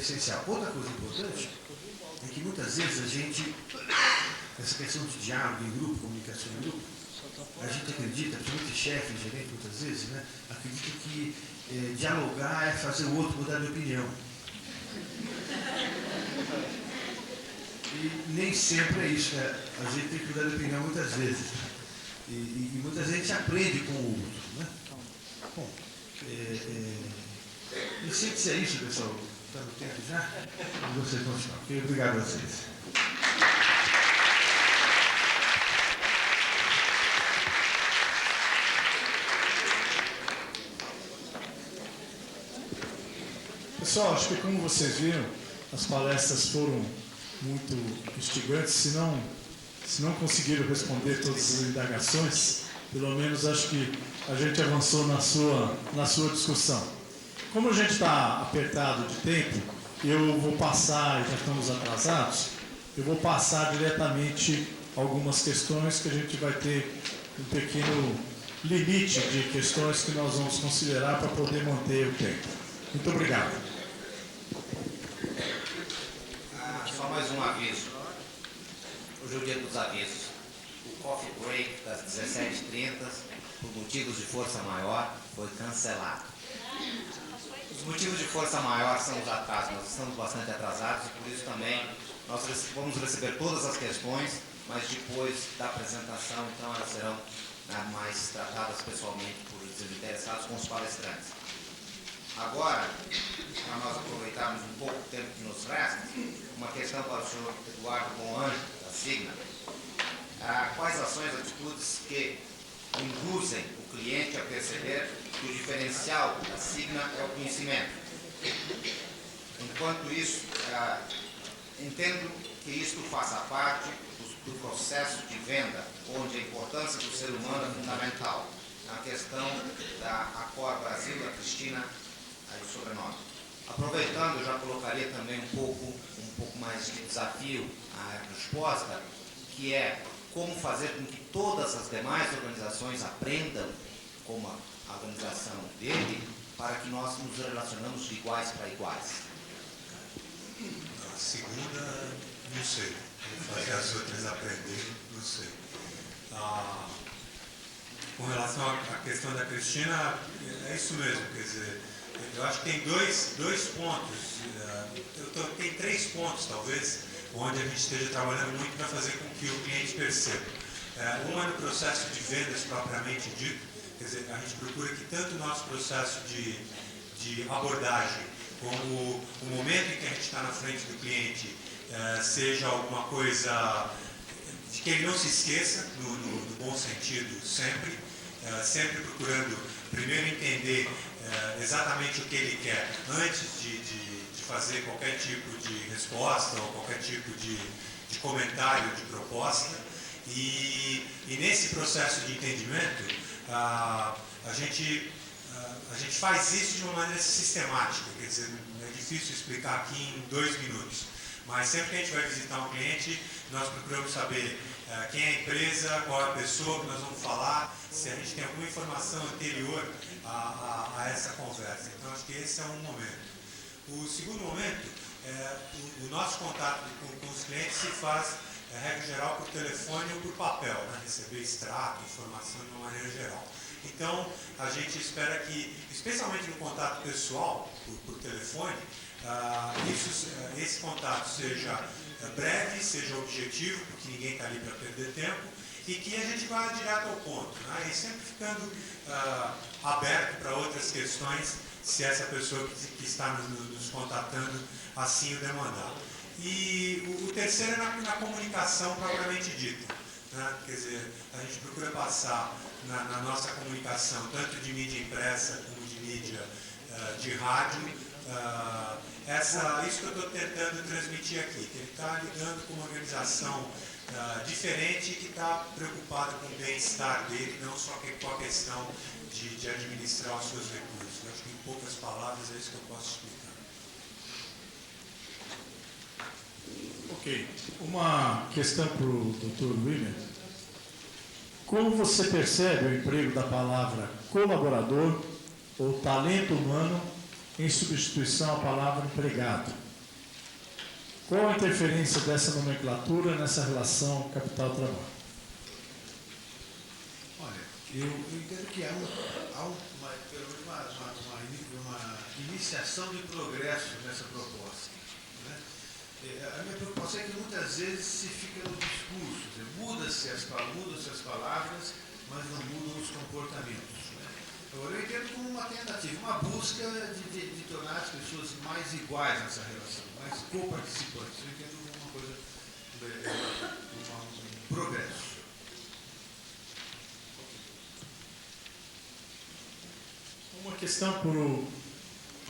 essencial. Outra coisa importante é que muitas vezes a gente, essa questão de diálogo em grupo, comunicação em grupo, a gente acredita, principalmente chefe, gerente, muitas vezes, né, acredita que dialogar é fazer o outro mudar de opinião. E nem sempre é isso, né? A gente tem que mudar de opinião muitas vezes. E muitas vezes a gente aprende com o outro, né? Bom, e se é isso, pessoal, está no tempo já? E vocês vão continuar. Obrigado a vocês. Pessoal, acho que como vocês viram, as palestras foram muito instigantes. Se não conseguiram responder todas as indagações, pelo menos acho que a gente avançou na sua discussão. Como a gente está apertado de tempo, eu vou passar, já estamos atrasados, eu vou passar diretamente algumas questões que a gente vai ter um pequeno limite de questões que nós vamos considerar para poder manter o tempo. Muito obrigado. Só mais um aviso. Hoje é o dia dos avisos. O coffee break das 17h30, por motivos de força maior, foi cancelado. Os motivos de força maior são os atrasos. Nós estamos bastante atrasados e por isso também nós vamos receber todas as questões, mas depois da apresentação, então elas serão mais tratadas pessoalmente por os interessados com os palestrantes. Agora, para nós aproveitarmos um pouco o tempo que nos resta, uma questão para o senhor Eduardo Bonange, da Signa. Quais ações e atitudes que induzem o cliente a perceber que o diferencial da Signa é o conhecimento? Enquanto isso, entendo que isto faça parte do processo de venda, onde a importância do ser humano é fundamental. Na questão da Accor Brasil, da Cristina, aí o sobrenome. Aproveitando, eu já colocaria também um pouco mais de desafio à resposta, que é como fazer com que todas as demais organizações aprendam como a organização dele, para que nós nos relacionamos de iguais para iguais. A segunda, não sei. Fazer as outras aprenderem, não sei. Com relação à questão da Cristina, é isso mesmo, quer dizer, eu acho que tem dois pontos, tem 3 pontos talvez, onde a gente esteja trabalhando muito para fazer com que o cliente perceba. Um é no processo de vendas propriamente dito, quer dizer, a gente procura que tanto o nosso processo de abordagem, como o momento em que a gente está na frente do cliente, seja alguma coisa de que ele não se esqueça, no bom sentido, sempre procurando primeiro entender exatamente o que ele quer antes de fazer qualquer tipo de resposta ou qualquer tipo de comentário, de proposta. E nesse processo de entendimento, a gente faz isso de uma maneira sistemática, quer dizer, é difícil explicar aqui em 2 minutos, mas sempre que a gente vai visitar um cliente, nós procuramos saber quem é a empresa, qual é a pessoa que nós vamos falar, se a gente tem alguma informação anterior a essa conversa. Então, acho que esse é um momento. O segundo momento, o nosso contato com os clientes se faz, regra geral, por telefone ou por papel, né? Receber extrato, informação de uma maneira geral. Então, a gente espera que, especialmente no contato pessoal, por telefone, esse contato seja breve, seja objetivo, porque ninguém está ali para perder tempo, e que a gente vá direto ao ponto, né? E sempre ficando aberto para outras questões, se essa pessoa que está nos contatando assim o demandar. E o terceiro é na comunicação propriamente dita, né? Quer dizer, a gente procura passar na nossa comunicação, tanto de mídia impressa como de mídia de rádio, isso que eu estou tentando transmitir aqui, que ele está lidando com uma organização diferente, que está preocupada com o bem-estar dele, não só com a questão de administrar os seus recursos. Eu acho que em poucas palavras é isso que eu posso explicar. Ok. Uma questão para o Dr. William. Como você percebe o emprego da palavra colaborador ou talento humano em substituição à palavra empregado? Qual a interferência dessa nomenclatura nessa relação capital-trabalho? Olha, eu entendo que há pelo menos uma iniciação de progresso nessa proposta, né? A minha preocupação é que muitas vezes se fica no discurso, muda-se as palavras, mas não mudam os comportamentos. Agora, eu entendo como uma tentativa, uma busca de tornar as pessoas mais iguais nessa relação, mais co-participantes. Eu entendo como uma coisa, um progresso. Uma questão para o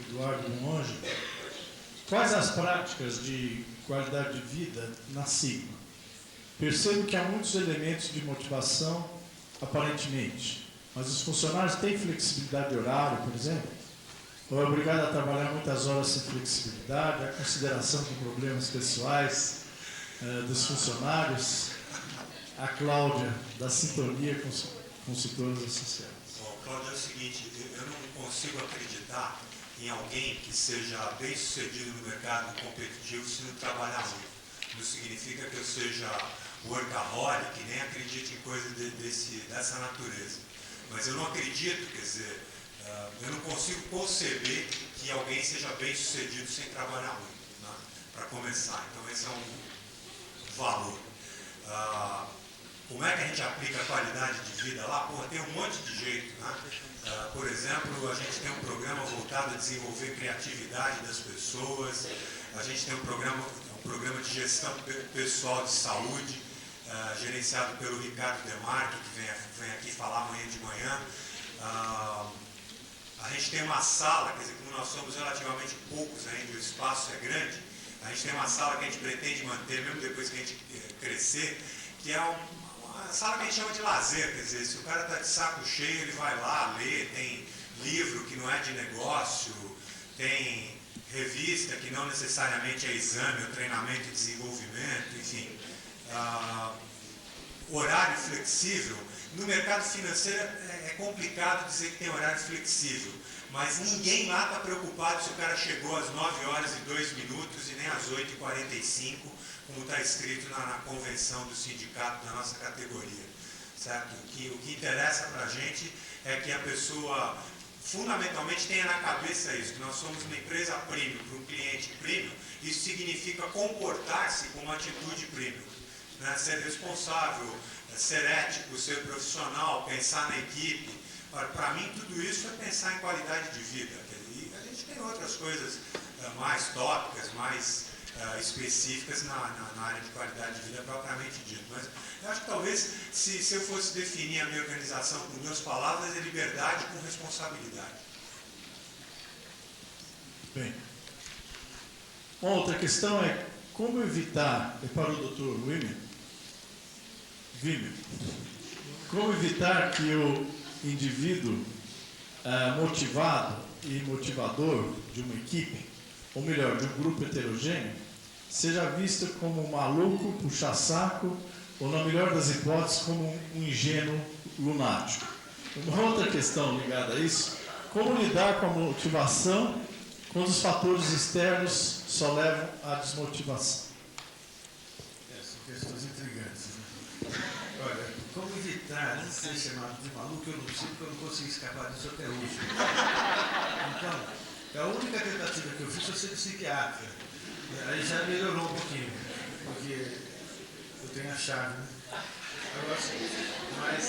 Eduardo Monge. Quais as práticas de qualidade de vida na Sigma? Percebo que há muitos elementos de motivação, aparentemente, mas os funcionários têm flexibilidade de horário, por exemplo? Ou é obrigado a trabalhar muitas horas sem flexibilidade, a consideração com problemas pessoais dos funcionários? A Cláudia, da Sintonia Consultores Associados. Cláudia, é o seguinte, eu não consigo acreditar em alguém que seja bem sucedido no mercado competitivo se não trabalhar muito. Não significa que eu seja workaholic, nem acredito em coisa dessa natureza. Mas eu não acredito, quer dizer, eu não consigo conceber que alguém seja bem sucedido sem trabalhar muito, né? Para começar. Então esse é um valor. como é que a gente aplica a qualidade de vida lá? Pô, tem um monte de jeito, né? Por exemplo, a gente tem um programa voltado a desenvolver criatividade das pessoas, a gente tem um programa de gestão pessoal de saúde, gerenciado pelo Ricardo Demarque, que vem aqui falar amanhã de manhã. A gente tem uma sala, quer dizer, como nós somos relativamente poucos ainda, o espaço é grande, a gente tem uma sala que a gente pretende manter, mesmo depois que a gente crescer, que é uma sala que a gente chama de lazer, quer dizer, se o cara está de saco cheio, ele vai lá ler, tem livro que não é de negócio, tem revista que não necessariamente é exame, ou treinamento e desenvolvimento, enfim. Horário flexível. No mercado financeiro é complicado dizer que tem horário flexível, mas ninguém lá está preocupado se o cara chegou às 9 horas e 2 minutos e nem às 8h45, como está escrito na convenção do sindicato da nossa categoria. Certo? O que interessa para a gente é que a pessoa fundamentalmente tenha na cabeça isso, que nós somos uma empresa premium para um cliente premium. Isso significa comportar-se com uma atitude premium, né? Ser responsável, ser ético, ser profissional, pensar na equipe. Para mim, tudo isso é pensar em qualidade de vida. E a gente tem outras coisas mais tópicas, mais específicas na área de qualidade de vida propriamente dito. Mas eu acho que talvez, se eu fosse definir a minha organização com 2 palavras, é liberdade com responsabilidade. Bem, uma outra questão é como evitar, é para o Dr. Wimmer, como evitar que o indivíduo motivado e motivador de uma equipe, ou melhor, de um grupo heterogêneo, seja visto como um maluco, puxa-saco, ou na melhor das hipóteses, como um ingênuo lunático. Uma outra questão ligada a isso, como lidar com a motivação quando os fatores externos só levam à desmotivação? São questões intrigantes, né? Olha, como evitar ser chamado de maluco, eu não sei, porque eu não consegui escapar disso até hoje. Então, a única tentativa que eu fiz foi ser psiquiatra. Aí já melhorou um pouquinho, porque eu tenho a chave, né? Agora sim, mas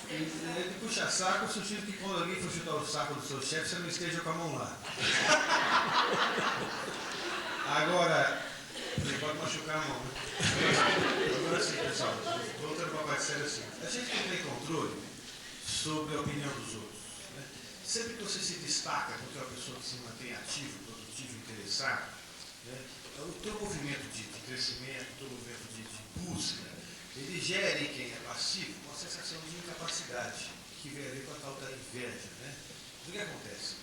de puxar saco, eu sugiro que quando alguém for chutar o saco do seu chefe, você não esteja com a mão lá. Agora, você pode machucar a mão, né? Agora sim, pessoal, voltando para a parte séria assim. A gente não tem controle sobre a opinião dos outros. Né? Sempre que você se destaca porque é uma pessoa que se mantém ativo, produtivo, interessado, né? O teu movimento de crescimento, o teu movimento de busca, ele gera em quem é passivo uma sensação de incapacidade, que vem ali com a tal da inveja. Né? O que acontece?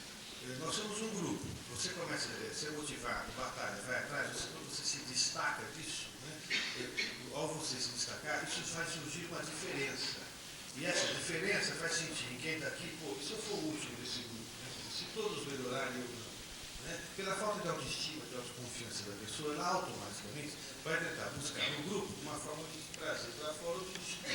Nós somos um grupo, você começa a ser motivado, batalha, vai atrás, quando você se destaca disso, né? Ao você se destacar, isso faz surgir uma diferença. E essa diferença faz sentir em quem está aqui, pô, se eu for o último desse grupo, né? Se todos melhorarem, eu não. Né? Pela falta de autoestima, de autoconfiança da pessoa, ela automaticamente vai tentar buscar no grupo uma forma de trazer para fora o destino.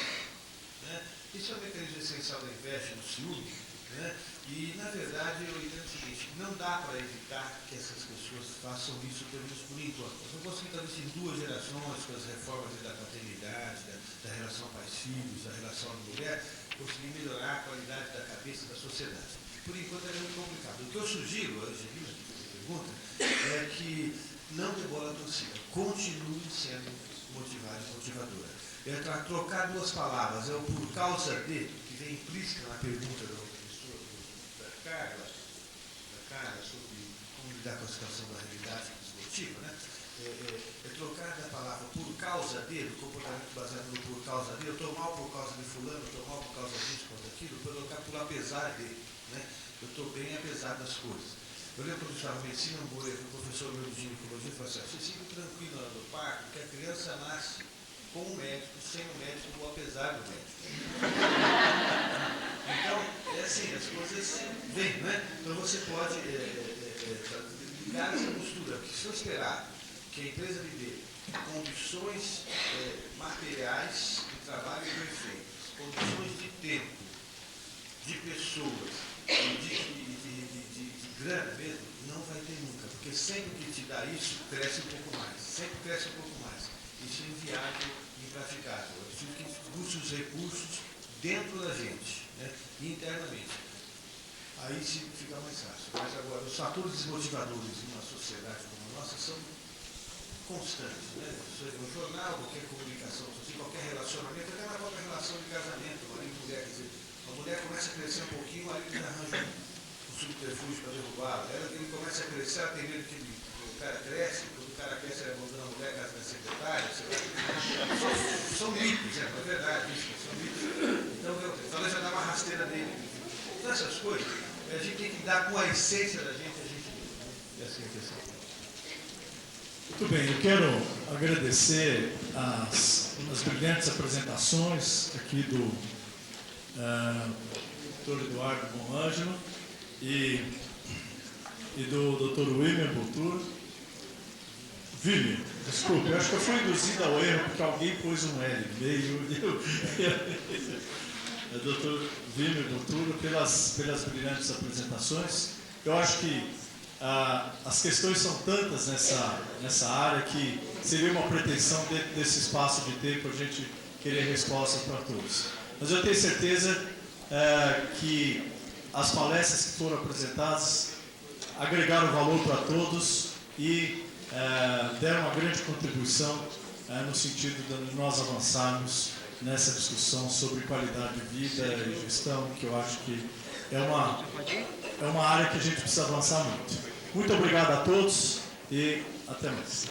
Né? Isso é um mecanismo essencial da inveja, do ciúme. Né? E, na verdade, eu entendo o seguinte, não dá para evitar que essas pessoas façam isso, pelo menos por enquanto. Nós não conseguimos, talvez, em 2 gerações, com as reformas da paternidade, da relação pais-filhos, da relação mulher, conseguir melhorar a qualidade da cabeça da sociedade. Por enquanto é muito complicado. O que eu sugiro, Angelina, que você pergunta, é que não dê bola torcida, continue sendo motivado e motivadora. É trocar 2 palavras, é o por causa de, que vem implícita na pergunta da Carla sobre como lidar com a situação da realidade que desmotiva, né? É trocar da palavra por causa dele, o comportamento baseado no por causa dele, eu estou mal por causa de fulano, eu estou mal por causa disso, por causa daquilo, para trocar por apesar dele, né? Eu estou bem apesar das coisas. Eu lembro quando eu estava em medicina, o professor meu de ginecologia falou assim, você fica tranquilo lá no parto, que a criança nasce com o médico, sem o médico ou apesar do médico. Então, é assim, as coisas vêm, né? Então você pode ligar essa postura, porque se eu esperar que a empresa me dê condições materiais de trabalho perfeitas, condições de tempo, de pessoas de grana mesmo, não vai ter nunca, porque sempre que te dá isso, cresce um pouco mais, sempre cresce um pouco mais. Isso é inviável e impraticável. É preciso que busque os recursos dentro da gente, né, internamente. Aí sim fica mais fácil. Mas agora, os fatores desmotivadores em uma sociedade como a nossa são constantes, né? No jornal, qualquer comunicação, qualquer relacionamento, até na própria relação de casamento, marido e mulher, quer dizer, a mulher começa a crescer um pouquinho, o marido arranja um subterfúgio para derrubá-la. Ele começa a crescer, ela tem medo que o cara cresce, quando o cara cresce, ele abandona a mulher, casa da secretária, são mitos, é verdade, isso, são mitos. Então, talvez já dá uma rasteira nele. Então, essas coisas, a gente tem que dar com a essência da gente, a gente e assim é questão. Muito bem, eu quero agradecer as brilhantes apresentações aqui do Dr. Eduardo Bonângelo e do Dr. Wilmer Botura. Wilmer, desculpe, eu acho que eu fui induzido ao erro porque alguém pôs um L no meio. Dr. Wilmer Botura, pelas brilhantes apresentações. Eu acho que as questões são tantas nessa área que seria uma pretensão dentro desse espaço de tempo a gente querer respostas para todos. Mas eu tenho certeza que as palestras que foram apresentadas agregaram valor para todos e deram uma grande contribuição no sentido de nós avançarmos nessa discussão sobre qualidade de vida e gestão, que eu acho que é uma área que a gente precisa avançar muito. Muito obrigado a todos e até mais.